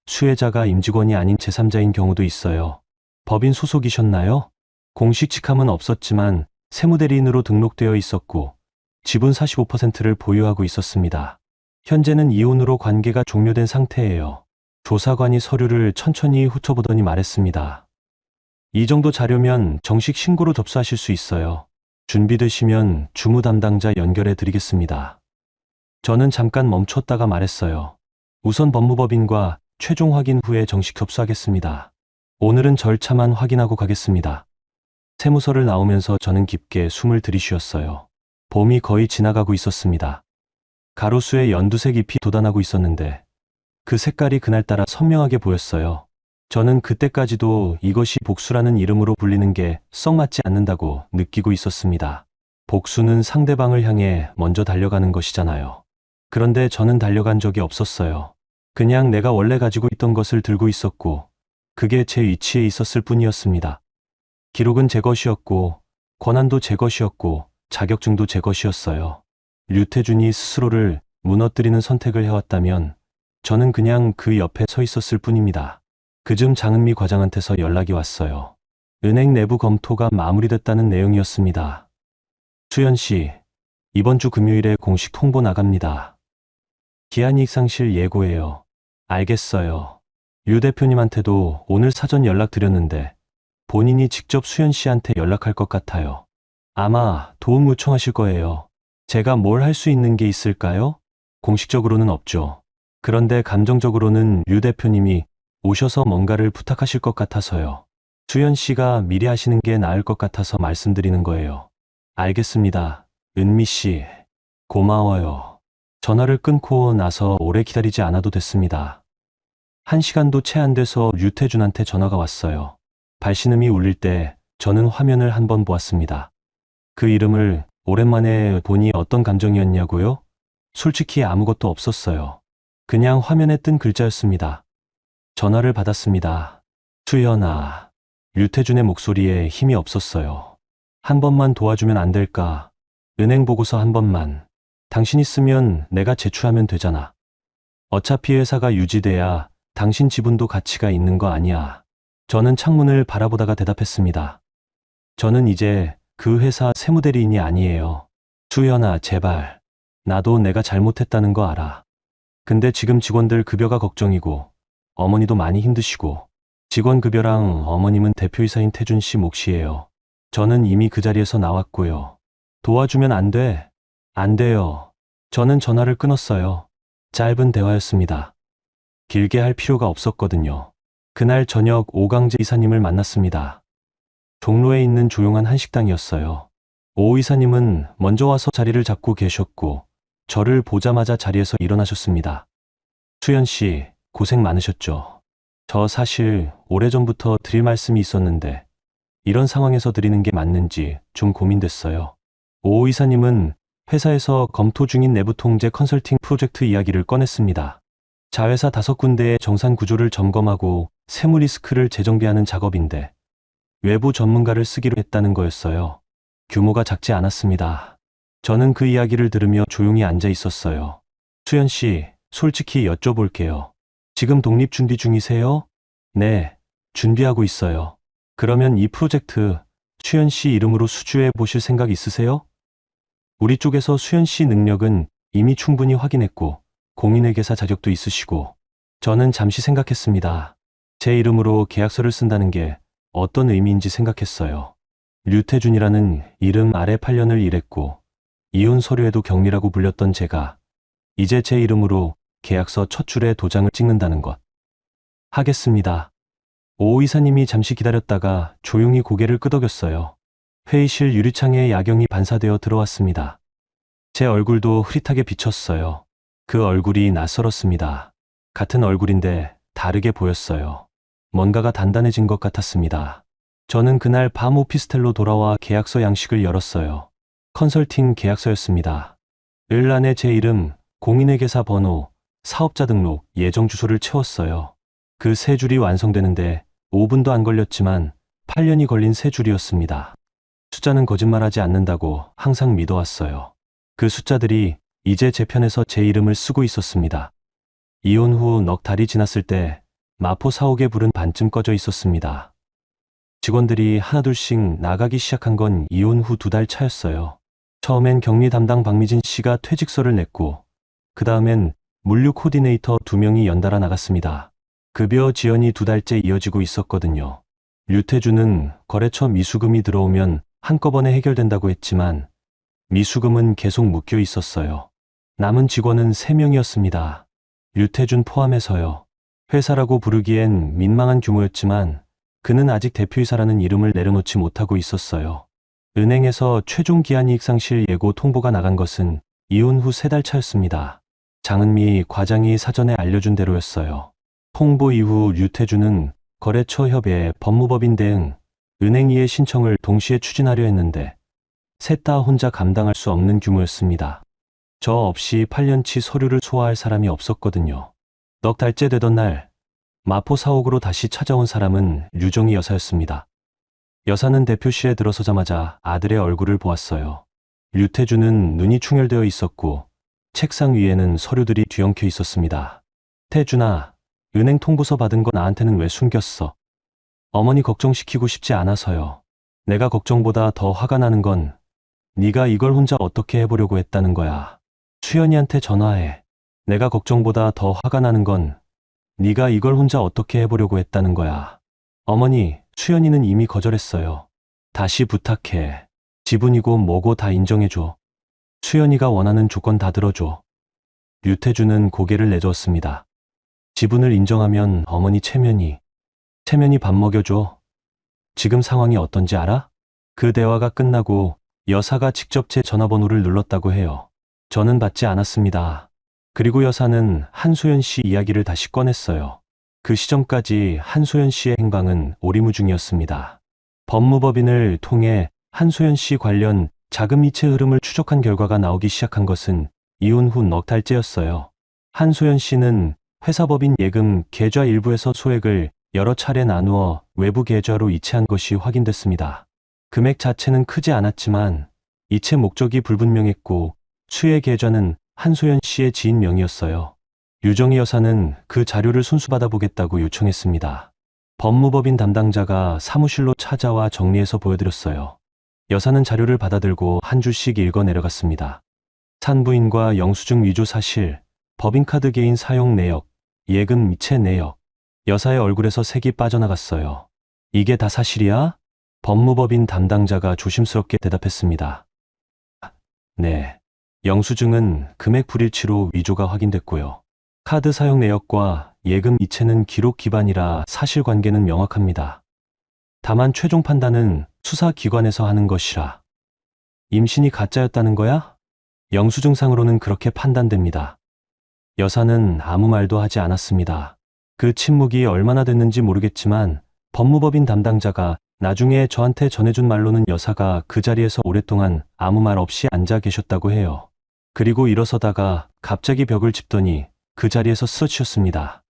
수혜자가 임직원이 아닌 제3자인 경우도 있어요. 법인 소속이셨나요? 공식 직함은 없었지만 세무대리인으로 등록되어 있었고 지분 45%를 보유하고 있었습니다. 현재는 이혼으로 관계가 종료된 상태예요. 조사관이 서류를 천천히 훑어보더니 말했습니다. 이 정도 자료면 정식 신고로 접수하실 수 있어요. 준비되시면 주무 담당자 연결해 드리겠습니다. 저는 잠깐 멈췄다가 말했어요. 우선 법무법인과 최종 확인 후에 정식 접수하겠습니다. 오늘은 절차만 확인하고 가겠습니다. 세무서를 나오면서 저는 깊게 숨을 들이쉬었어요. 봄이 거의 지나가고 있었습니다. 가로수에 연두색 잎이 돋아나고 있었는데 그 색깔이 그날따라 선명하게 보였어요. 저는 그때까지도 이것이 복수라는 이름으로 불리는 게 썩 맞지 않는다고 느끼고 있었습니다. 복수는 상대방을 향해 먼저 달려가는 것이잖아요. 그런데 저는 달려간 적이 없었어요. 그냥 내가 원래 가지고 있던 것을 들고 있었고 그게 제 위치에 있었을 뿐이었습니다. 기록은 제 것이었고 권한도 제 것이었고 자격증도 제 것이었어요. 류태준이 스스로를 무너뜨리는 선택을 해왔다면 저는 그냥 그 옆에 서 있었을 뿐입니다. 그즈음 장은미 과장한테서 연락이 왔어요. 은행 내부 검토가 마무리됐다는 내용이었습니다. 수연 씨, 이번 주 금요일에 공식 통보 나갑니다. 기한이익상실 예고예요. 알겠어요. 유 대표님한테도 오늘 사전 연락드렸는데 본인이 직접 수연 씨한테 연락할 것 같아요. 아마 도움 요청하실 거예요. 제가 뭘 할 수 있는 게 있을까요? 공식적으로는 없죠. 그런데 감정적으로는 유 대표님이 오셔서 뭔가를 부탁하실 것 같아서요. 수연 씨가 미리 하시는 게 나을 것 같아서 말씀드리는 거예요. 알겠습니다. 은미 씨, 고마워요. 전화를 끊고 나서 오래 기다리지 않아도 됐습니다. 1시간도 채 안 돼서 유태준한테 전화가 왔어요. 발신음이 울릴 때 저는 화면을 한번 보았습니다. 그 이름을 오랜만에 보니 어떤 감정이었냐고요? 솔직히 아무것도 없었어요. 그냥 화면에 뜬 글자였습니다. 전화를 받았습니다. 수연아. 유태준의 목소리에 힘이 없었어요. 한 번만 도와주면 안 될까? 은행 보고서 한 번만. 당신 있으면 내가 제출하면 되잖아. 어차피 회사가 유지돼야 당신 지분도 가치가 있는 거 아니야. 저는 창문을 바라보다가 대답했습니다. 저는 이제 그 회사 세무대리인이 아니에요. 수연아, 제발. 나도 내가 잘못했다는 거 알아. 근데 지금 직원들 급여가 걱정이고 어머니도 많이 힘드시고 직원 급여랑 어머님은 대표이사인 태준 씨 몫이에요. 저는 이미 그 자리에서 나왔고요. 도와주면 안 돼. 안 돼요. 저는 전화를 끊었어요. 짧은 대화였습니다. 길게 할 필요가 없었거든요. 그날 저녁 오강재 이사님을 만났습니다. 종로에 있는 조용한 한식당이었어요. 오 이사님은 먼저 와서 자리를 잡고 계셨고 저를 보자마자 자리에서 일어나셨습니다. 수연 씨, 고생 많으셨죠. 저 사실 오래전부터 드릴 말씀이 있었는데 이런 상황에서 드리는 게 맞는지 좀 고민됐어요. 오 이사님은 회사에서 검토 중인 내부 통제 컨설팅 프로젝트 이야기를 꺼냈습니다. 자회사 5군데의 정산 구조를 점검하고 세무 리스크를 재정비하는 작업인데 외부 전문가를 쓰기로 했다는 거였어요. 규모가 작지 않았습니다. 저는 그 이야기를 들으며 조용히 앉아 있었어요. 수연 씨, 솔직히 여쭤볼게요. 지금 독립 준비 중이세요? 네, 준비하고 있어요. 그러면 이 프로젝트 수연 씨 이름으로 수주해 보실 생각 있으세요? 우리 쪽에서 수연 씨 능력은 이미 충분히 확인했고 공인회계사 자격도 있으시고 저는 잠시 생각했습니다. 제 이름으로 계약서를 쓴다는 게 어떤 의미인지 생각했어요. 류태준이라는 이름 아래 8년을 일했고 이혼 서류에도 경리라고 불렸던 제가 이제 제 이름으로 계약서 첫 줄에 도장을 찍는다는 것. 하겠습니다. 오 이사님이 잠시 기다렸다가 조용히 고개를 끄덕였어요. 회의실 유리창에 야경이 반사되어 들어왔습니다. 제 얼굴도 흐릿하게 비쳤어요. 그 얼굴이 낯설었습니다. 같은 얼굴인데 다르게 보였어요. 뭔가가 단단해진 것 같았습니다. 저는 그날 밤 오피스텔로 돌아와 계약서 양식을 열었어요. 컨설팅 계약서였습니다. 을 안에 제 이름, 공인회계사 번호, 사업자 등록, 예정 주소를 채웠어요. 그 세 줄이 완성되는데 5분도 안 걸렸지만 8년이 걸린 세 줄이었습니다. 숫자는 거짓말하지 않는다고 항상 믿어왔어요. 그 숫자들이 이제 제 편에서 제 이름을 쓰고 있었습니다. 이혼 후 넉 달이 지났을 때 마포 사옥의 불은 반쯤 꺼져 있었습니다. 직원들이 하나둘씩 나가기 시작한 건 이혼 후 2달 차였어요. 처음엔 격리 담당 박미진 씨가 퇴직서를 냈고 그 다음엔 물류 코디네이터 2명이 연달아 나갔습니다. 급여 지연이 2달째 이어지고 있었거든요. 류태준은 거래처 미수금이 들어오면 한꺼번에 해결된다고 했지만 미수금은 계속 묶여 있었어요. 남은 직원은 3명이었습니다. 류태준 포함해서요. 회사라고 부르기엔 민망한 규모였지만 그는 아직 대표이사라는 이름을 내려놓지 못하고 있었어요. 은행에서 최종 기한이익 상실 예고 통보가 나간 것은 이혼 후 3달 차였습니다. 장은미 과장이 사전에 알려준 대로였어요. 통보 이후 류태준은 거래처 협의, 법무법인 대응, 은행 이해 신청을 동시에 추진하려 했는데 셋 다 혼자 감당할 수 없는 규모였습니다. 저 없이 8년치 서류를 소화할 사람이 없었거든요. 넉 달째 되던 날 마포 사옥으로 다시 찾아온 사람은 류정희 여사였습니다. 여사는 대표실에 들어서자마자 아들의 얼굴을 보았어요. 류태준은 눈이 충혈되어 있었고 책상 위에는 서류들이 뒤엉켜 있었습니다. 태준아, 은행 통보서 받은 거 나한테는 왜 숨겼어? 어머니 걱정시키고 싶지 않아서요. 내가 걱정보다 더 화가 나는 건 네가 이걸 혼자 어떻게 해보려고 했다는 거야. 수연이한테 전화해. 내가 걱정보다 더 화가 나는 건 네가 이걸 혼자 어떻게 해보려고 했다는 거야. 어머니, 수연이는 이미 거절했어요. 다시 부탁해. 지분이고 뭐고 다 인정해줘. 수연이가 원하는 조건 다 들어줘. 류태준은 고개를 내저었습니다. 지분을 인정하면 어머니 체면이 밥 먹여줘. 지금 상황이 어떤지 알아? 그 대화가 끝나고 여사가 직접 제 전화번호를 눌렀다고 해요. 저는 받지 않았습니다. 그리고 여사는 한소연 씨 이야기를 다시 꺼냈어요. 그 시점까지 한소연 씨의 행방은 오리무중이었습니다. 법무법인을 통해 한소연 씨 관련 자금 이체 흐름을 추적한 결과가 나오기 시작한 것은 이혼 후 넉 달째였어요. 한소연 씨는 회사법인 예금 계좌 일부에서 소액을 여러 차례 나누어 외부 계좌로 이체한 것이 확인됐습니다. 금액 자체는 크지 않았지만 이체 목적이 불분명했고 수의 계좌는 한소연 씨의 지인 명의였어요. 유정희 여사는 그 자료를 손수받아 보겠다고 요청했습니다. 법무법인 담당자가 사무실로 찾아와 정리해서 보여드렸어요. 여사는 자료를 받아들고 한 줄씩 읽어 내려갔습니다. 산부인과 영수증 위조 사실, 법인카드 개인 사용 내역, 예금 이체 내역. 여사의 얼굴에서 색이 빠져나갔어요. 이게 다 사실이야? 법무법인 담당자가 조심스럽게 대답했습니다. 네. 영수증은 금액 불일치로 위조가 확인됐고요. 카드 사용 내역과 예금 이체는 기록 기반이라 사실관계는 명확합니다. 다만 최종 판단은 수사기관에서 하는 것이라. 임신이 가짜였다는 거야? 영수증상으로는 그렇게 판단됩니다. 여사는 아무 말도 하지 않았습니다. 그 침묵이 얼마나 됐는지 모르겠지만 법무법인 담당자가 나중에 저한테 전해준 말로는 여사가 그 자리에서 오랫동안 아무 말 없이 앉아 계셨다고 해요. 그리고 일어서다가 갑자기 벽을 짚더니 그 자리에서 쓰러지셨습니다.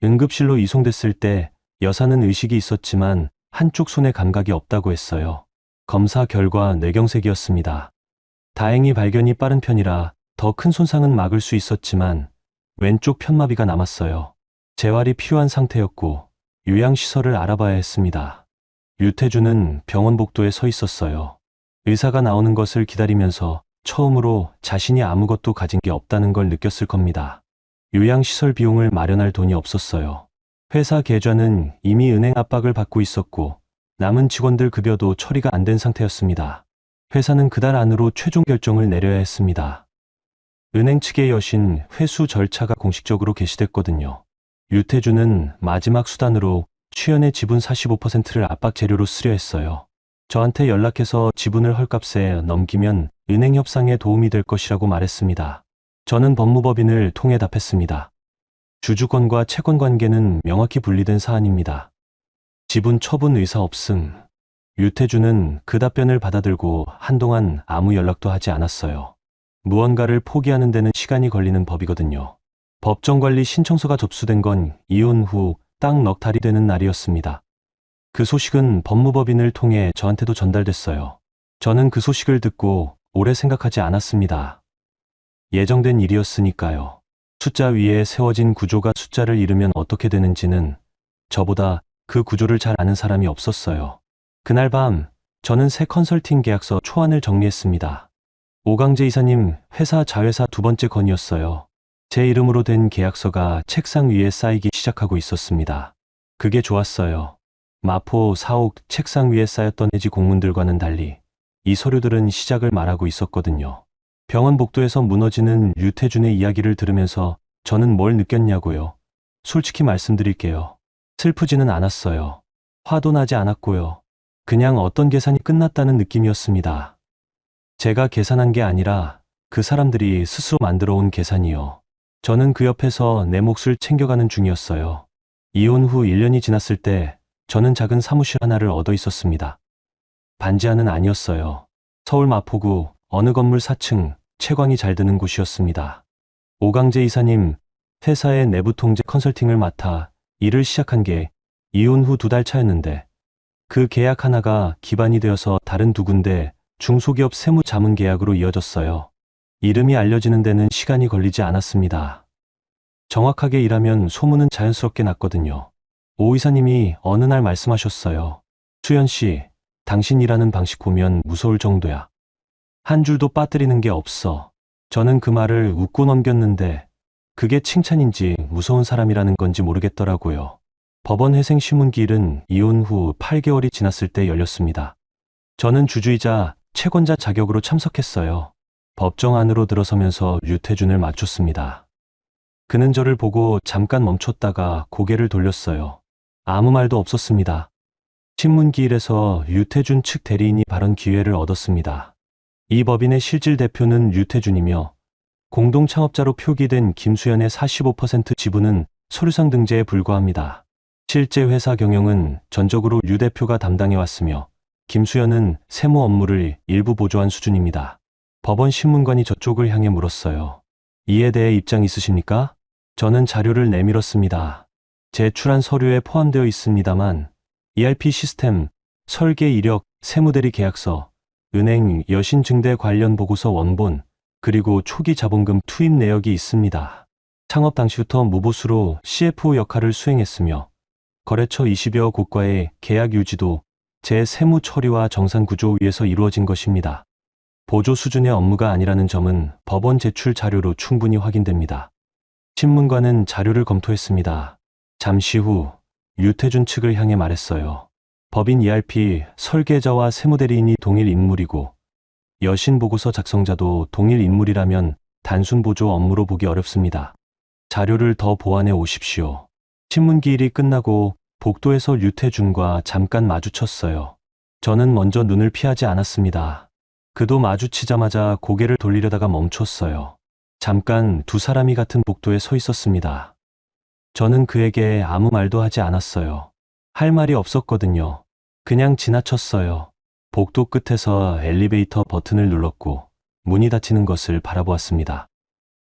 응급실로 이송됐을 때 여사는 의식이 있었지만 한쪽 손에 감각이 없다고 했어요. 검사 결과 뇌경색이었습니다. 다행히 발견이 빠른 편이라 더 큰 손상은 막을 수 있었지만 왼쪽 편마비가 남았어요. 재활이 필요한 상태였고 요양시설을 알아봐야 했습니다. 류태준은 병원 복도에 서 있었어요. 의사가 나오는 것을 기다리면서 처음으로 자신이 아무것도 가진 게 없다는 걸 느꼈을 겁니다. 요양시설 비용을 마련할 돈이 없었어요. 회사 계좌는 이미 은행 압박을 받고 있었고 남은 직원들 급여도 처리가 안 된 상태였습니다. 회사는 그달 안으로 최종 결정을 내려야 했습니다. 은행 측의 여신 회수 절차가 공식적으로 게시됐거든요. 류태준은 마지막 수단으로 추연의 지분 45%를 압박 재료로 쓰려 했어요. 저한테 연락해서 지분을 헐값에 넘기면 은행 협상에 도움이 될 것이라고 말했습니다. 저는 법무법인을 통해 답했습니다. 주주권과 채권 관계는 명확히 분리된 사안입니다. 지분 처분 의사 없음. 류태준은 그 답변을 받아들고 한동안 아무 연락도 하지 않았어요. 무언가를 포기하는 데는 시간이 걸리는 법이거든요. 법정관리 신청서가 접수된 건 이혼 후 딱 넉 달이 되는 날이었습니다. 그 소식은 법무법인을 통해 저한테도 전달됐어요. 저는 그 소식을 듣고 오래 생각하지 않았습니다. 예정된 일이었으니까요. 숫자 위에 세워진 구조가 숫자를 잃으면 어떻게 되는지는 저보다 그 구조를 잘 아는 사람이 없었어요. 그날 밤 저는 새 컨설팅 계약서 초안을 정리했습니다. 오강재 이사님 회사 자회사 두 번째 건이었어요. 제 이름으로 된 계약서가 책상 위에 쌓이기 시작하고 있었습니다. 그게 좋았어요. 마포, 사옥, 책상 위에 쌓였던 해지 공문들과는 달리 이 서류들은 시작을 말하고 있었거든요. 병원 복도에서 무너지는 류태준의 이야기를 들으면서 저는 뭘 느꼈냐고요. 솔직히 말씀드릴게요. 슬프지는 않았어요. 화도 나지 않았고요. 그냥 어떤 계산이 끝났다는 느낌이었습니다. 제가 계산한 게 아니라 그 사람들이 스스로 만들어 온 계산이요. 저는 그 옆에서 내 몫을 챙겨가는 중이었어요. 이혼 후 1년이 지났을 때 저는 작은 사무실 하나를 얻어 있었습니다. 반지하는 아니었어요. 서울 마포구 어느 건물 4층 채광이 잘 드는 곳이었습니다. 오강재 이사님, 회사의 내부 통제 컨설팅을 맡아 일을 시작한 게 이혼 후 2달 차였는데 그 계약 하나가 기반이 되어서 다른 2군데 중소기업 세무 자문 계약으로 이어졌어요. 이름이 알려지는 데는 시간이 걸리지 않았습니다. 정확하게 일하면 소문은 자연스럽게 났거든요. 오 이사님이 어느 날 말씀하셨어요. 수연 씨, 당신 일하는 방식 보면 무서울 정도야. 한 줄도 빠뜨리는 게 없어. 저는 그 말을 웃고 넘겼는데 그게 칭찬인지 무서운 사람이라는 건지 모르겠더라고요. 법원 회생 신문기일은 이혼 후 8개월이 지났을 때 열렸습니다. 저는 주주이자 채권자 자격으로 참석했어요. 법정 안으로 들어서면서 류태준을 맞췄습니다. 그는 저를 보고 잠깐 멈췄다가 고개를 돌렸어요. 아무 말도 없었습니다. 신문기일에서 류태준 측 대리인이 발언 기회를 얻었습니다. 이 법인의 실질 대표는 류태준이며 공동 창업자로 표기된 김수연의 45% 지분은 서류상 등재에 불과합니다. 실제 회사 경영은 전적으로 류 대표가 담당해왔으며 김수연은 세무 업무를 일부 보조한 수준입니다. 법원 신문관이 저쪽을 향해 물었어요. 이에 대해 입장 있으십니까? 저는 자료를 내밀었습니다. 제출한 서류에 포함되어 있습니다만 ERP 시스템, 설계 이력, 세무대리 계약서, 은행 여신 증대 관련 보고서 원본, 그리고 초기 자본금 투입 내역이 있습니다. 창업 당시부터 무보수로 CFO 역할을 수행했으며 거래처 20여 곳과의 계약 유지도 제 세무 처리와 정산 구조 위에서 이루어진 것입니다. 보조 수준의 업무가 아니라는 점은 법원 제출 자료로 충분히 확인됩니다. 신문관은 자료를 검토했습니다. 잠시 후 류태준 측을 향해 말했어요. 법인 ERP 설계자와 세무대리인이 동일 인물이고 여신 보고서 작성자도 동일 인물이라면 단순 보조 업무로 보기 어렵습니다. 자료를 더 보완해 오십시오. 신문기일이 끝나고 복도에서 류태준과 잠깐 마주쳤어요. 저는 먼저 눈을 피하지 않았습니다. 그도 마주치자마자 고개를 돌리려다가 멈췄어요. 잠깐 두 사람이 같은 복도에 서 있었습니다. 저는 그에게 아무 말도 하지 않았어요. 할 말이 없었거든요. 그냥 지나쳤어요. 복도 끝에서 엘리베이터 버튼을 눌렀고 문이 닫히는 것을 바라보았습니다.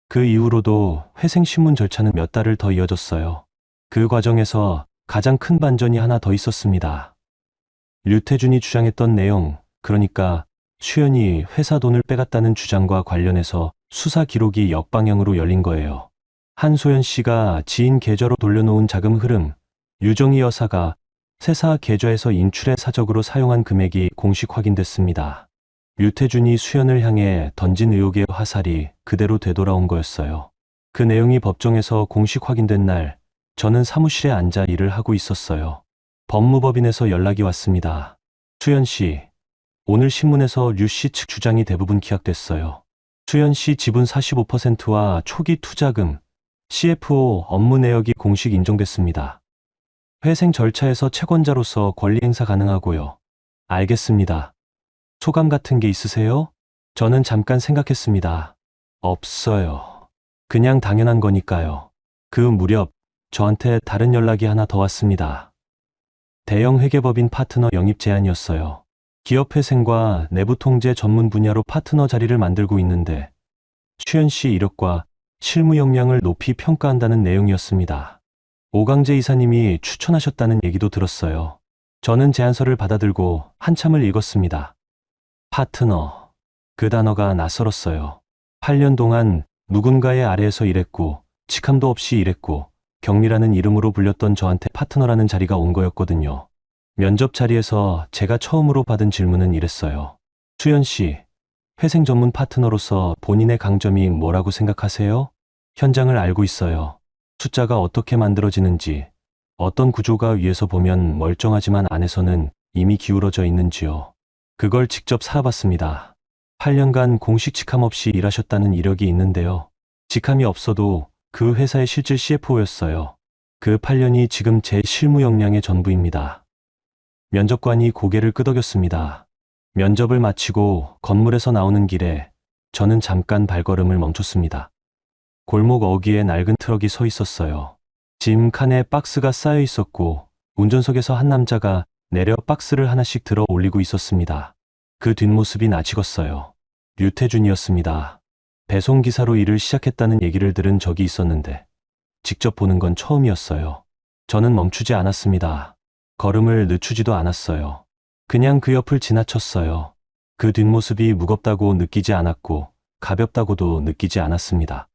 그 이후로도 회생신문 절차는 몇 달을 더 이어졌어요. 그 과정에서 가장 큰 반전이 하나 더 있었습니다. 류태준이 주장했던 내용, 그러니까 수연이 회사 돈을 빼갔다는 주장과 관련해서 수사 기록이 역방향으로 열린 거예요. 한소연 씨가 지인 계좌로 돌려놓은 자금 흐름, 유정희 여사가 세사 계좌에서 인출해 사적으로 사용한 금액이 공식 확인됐습니다. 류태준이 수연을 향해 던진 의혹의 화살이 그대로 되돌아온 거였어요. 그 내용이 법정에서 공식 확인된 날, 저는 사무실에 앉아 일을 하고 있었어요. 법무법인에서 연락이 왔습니다. 수연 씨, 오늘 신문에서 류 씨 측 주장이 대부분 기각됐어요. 수연 씨 지분 45%와 초기 투자금, CFO 업무 내역이 공식 인정됐습니다. 회생 절차에서 채권자로서 권리 행사 가능하고요. 알겠습니다. 소감 같은 게 있으세요? 저는 잠깐 생각했습니다. 없어요. 그냥 당연한 거니까요. 그 무렵 저한테 다른 연락이 하나 더 왔습니다. 대형 회계법인 파트너 영입 제안이었어요. 기업 회생과 내부 통제 전문 분야로 파트너 자리를 만들고 있는데 수연 씨 이력과 실무 역량을 높이 평가한다는 내용이었습니다. 오강재 이사님이 추천하셨다는 얘기도 들었어요. 저는 제안서를 받아들고 한참을 읽었습니다. 파트너. 그 단어가 낯설었어요. 8년 동안 누군가의 아래에서 일했고 직함도 없이 일했고 경리라는 이름으로 불렸던 저한테 파트너라는 자리가 온 거였거든요. 면접 자리에서 제가 처음으로 받은 질문은 이랬어요. 수연 씨, 회생 전문 파트너로서 본인의 강점이 뭐라고 생각하세요? 현장을 알고 있어요. 숫자가 어떻게 만들어지는지, 어떤 구조가 위에서 보면 멀쩡하지만 안에서는 이미 기울어져 있는지요. 그걸 직접 살아봤습니다. 8년간 공식 직함 없이 일하셨다는 이력이 있는데요. 직함이 없어도 그 회사의 실질 CFO였어요. 그 8년이 지금 제 실무 역량의 전부입니다. 면접관이 고개를 끄덕였습니다. 면접을 마치고 건물에서 나오는 길에 저는 잠깐 발걸음을 멈췄습니다. 골목 어귀에 낡은 트럭이 서 있었어요. 짐 칸에 박스가 쌓여 있었고 운전석에서 한 남자가 내려 박스를 하나씩 들어 올리고 있었습니다. 그 뒷모습이 낯익었어요. 류태준이었습니다. 배송기사로 일을 시작했다는 얘기를 들은 적이 있었는데 직접 보는 건 처음이었어요. 저는 멈추지 않았습니다. 걸음을 늦추지도 않았어요. 그냥 그 옆을 지나쳤어요. 그 뒷모습이 무겁다고 느끼지 않았고 가볍다고도 느끼지 않았습니다.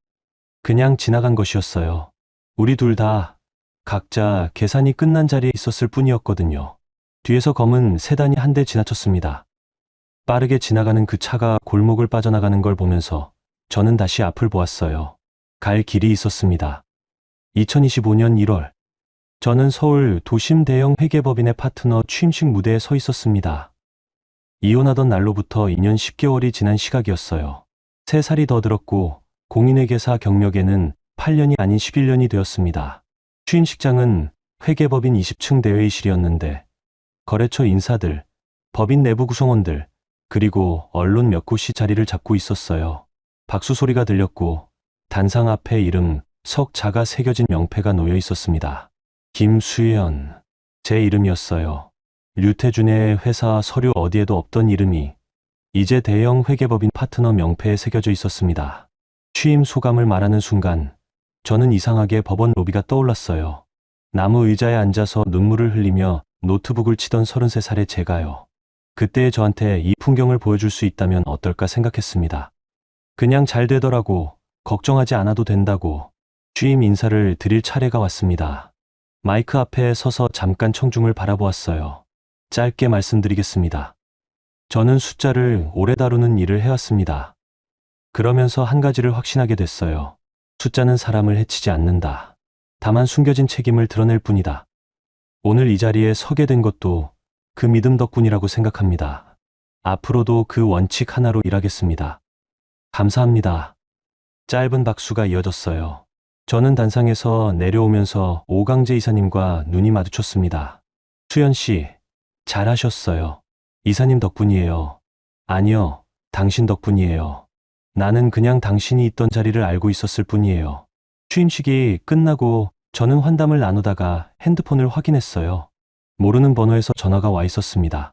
그냥 지나간 것이었어요. 우리 둘 다 각자 계산이 끝난 자리에 있었을 뿐이었거든요. 뒤에서 검은 세단이 한 대 지나쳤습니다. 빠르게 지나가는 그 차가 골목을 빠져나가는 걸 보면서 저는 다시 앞을 보았어요. 갈 길이 있었습니다. 2025년 1월, 저는 서울 도심 대형 회계법인의 파트너 취임식 무대에 서 있었습니다. 이혼하던 날로부터 2년 10개월이 지난 시각이었어요. 3살이 더 들었고 공인회계사 경력에는 8년이 아닌 11년이 되었습니다. 취임식장은 회계법인 20층 대회의실이었는데 거래처 인사들, 법인 내부 구성원들, 그리고 언론 몇 곳이 자리를 잡고 있었어요. 박수 소리가 들렸고 단상 앞에 이름 석자가 새겨진 명패가 놓여 있었습니다. 김수연, 제 이름이었어요. 류태준의 회사 서류 어디에도 없던 이름이 이제 대형 회계법인 파트너 명패에 새겨져 있었습니다. 취임 소감을 말하는 순간 저는 이상하게 법원 로비가 떠올랐어요. 나무 의자에 앉아서 눈물을 흘리며 노트북을 치던 33살의 제가요. 그때의 저한테 이 풍경을 보여줄 수 있다면 어떨까 생각했습니다. 그냥 잘 되더라고, 걱정하지 않아도 된다고 취임 인사를 드릴 차례가 왔습니다. 마이크 앞에 서서 잠깐 청중을 바라보았어요. 짧게 말씀드리겠습니다. 저는 숫자를 오래 다루는 일을 해왔습니다. 그러면서 한 가지를 확신하게 됐어요. 숫자는 사람을 해치지 않는다. 다만 숨겨진 책임을 드러낼 뿐이다. 오늘 이 자리에 서게 된 것도 그 믿음 덕분이라고 생각합니다. 앞으로도 그 원칙 하나로 일하겠습니다. 감사합니다. 짧은 박수가 이어졌어요. 저는 단상에서 내려오면서 오강재 이사님과 눈이 마주쳤습니다. 수연 씨, 잘하셨어요. 이사님 덕분이에요. 아니요, 당신 덕분이에요. 나는 그냥 당신이 있던 자리를 알고 있었을 뿐이에요. 취임식이 끝나고 저는 환담을 나누다가 핸드폰을 확인했어요. 모르는 번호에서 전화가 와 있었습니다.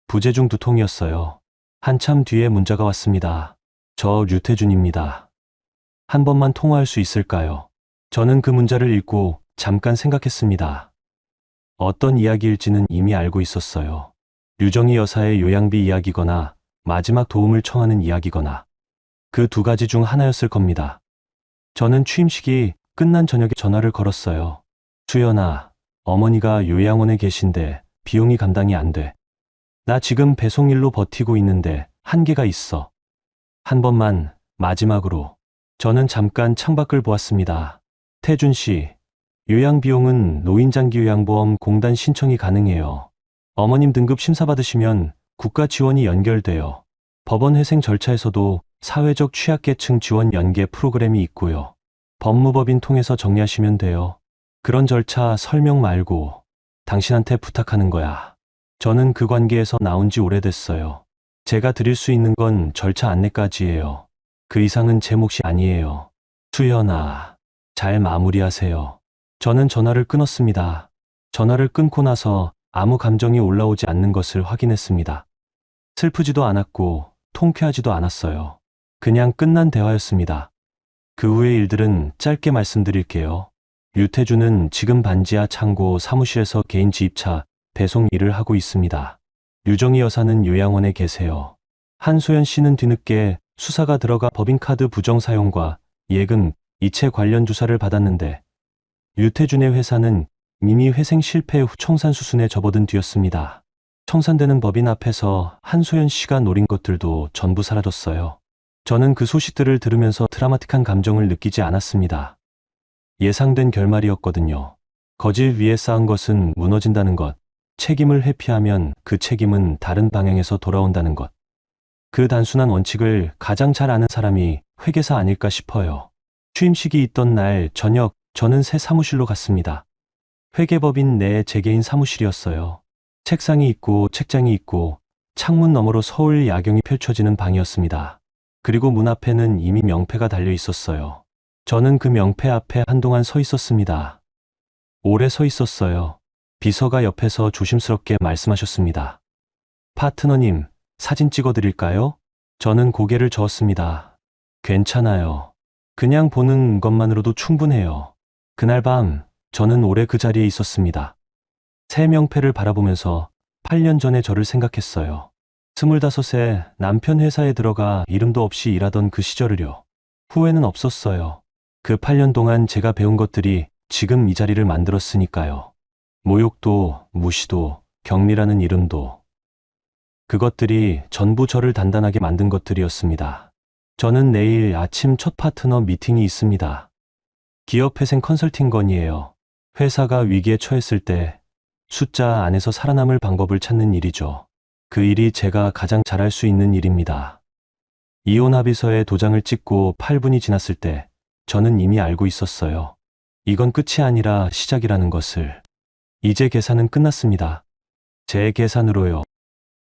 부재중 2통이었어요. 한참 뒤에 문자가 왔습니다. 저 류태준입니다. 한 번만 통화할 수 있을까요? 저는 그 문자를 읽고 잠깐 생각했습니다. 어떤 이야기일지는 이미 알고 있었어요. 유정희 여사의 요양비 이야기거나 마지막 도움을 청하는 이야기거나 그 두 가지 중 하나였을 겁니다. 저는 취임식이 끝난 저녁에 전화를 걸었어요. 수연아, 어머니가 요양원에 계신데 비용이 감당이 안 돼. 나 지금 배송일로 버티고 있는데 한계가 있어. 한 번만, 마지막으로. 저는 잠깐 창밖을 보았습니다. 태준 씨, 요양비용은 노인장기요양보험 공단 신청이 가능해요. 어머님 등급 심사받으시면 국가 지원이 연결돼요. 법원 회생 절차에서도 사회적 취약계층 지원 연계 프로그램이 있고요. 법무법인 통해서 정리하시면 돼요. 그런 절차 설명 말고 당신한테 부탁하는 거야. 저는 그 관계에서 나온 지 오래됐어요. 제가 드릴 수 있는 건 절차 안내까지예요. 그 이상은 제 몫이 아니에요. 수연아, 잘 마무리하세요. 저는 전화를 끊었습니다. 전화를 끊고 나서 아무 감정이 올라오지 않는 것을 확인했습니다. 슬프지도 않았고 통쾌하지도 않았어요. 그냥 끝난 대화였습니다. 그 후의 일들은 짧게 말씀드릴게요. 유태주는 지금 반지하 창고 사무실에서 개인 지입차 배송 일을 하고 있습니다. 유정희 여사는 요양원에 계세요. 한소연 씨는 뒤늦게 수사가 들어가 법인카드 부정 사용과 예금, 이체 관련 조사를 받았는데 유태준의 회사는 이미 회생 실패 후 청산 수순에 접어든 뒤였습니다. 청산되는 법인 앞에서 한소연 씨가 노린 것들도 전부 사라졌어요. 저는 그 소식들을 들으면서 드라마틱한 감정을 느끼지 않았습니다. 예상된 결말이었거든요. 거짓 위에 쌓은 것은 무너진다는 것, 책임을 회피하면 그 책임은 다른 방향에서 돌아온다는 것. 그 단순한 원칙을 가장 잘 아는 사람이 회계사 아닐까 싶어요. 취임식이 있던 날 저녁, 저는 새 사무실로 갔습니다. 회계법인 내 제 개인 사무실이었어요. 책상이 있고 책장이 있고 창문 너머로 서울 야경이 펼쳐지는 방이었습니다. 그리고 문 앞에는 이미 명패가 달려 있었어요. 저는 그 명패 앞에 한동안 서 있었습니다. 오래 서 있었어요. 비서가 옆에서 조심스럽게 말씀하셨습니다. 파트너님, 사진 찍어드릴까요? 저는 고개를 저었습니다. 괜찮아요. 그냥 보는 것만으로도 충분해요. 그날 밤, 저는 오래 그 자리에 있었습니다. 새 명패를 바라보면서 8년 전에 저를 생각했어요. 25세 남편 회사에 들어가 이름도 없이 일하던 그 시절을요. 후회는 없었어요. 그 8년 동안 제가 배운 것들이 지금 이 자리를 만들었으니까요. 모욕도, 무시도, 격리라는 이름도. 그것들이 전부 저를 단단하게 만든 것들이었습니다. 저는 내일 아침 첫 파트너 미팅이 있습니다. 기업회생 컨설팅 건이에요. 회사가 위기에 처했을 때 숫자 안에서 살아남을 방법을 찾는 일이죠. 그 일이 제가 가장 잘할 수 있는 일입니다. 이혼 합의서에 도장을 찍고 8분이 지났을 때 저는 이미 알고 있었어요. 이건 끝이 아니라 시작이라는 것을. 이제 계산은 끝났습니다. 제 계산으로요.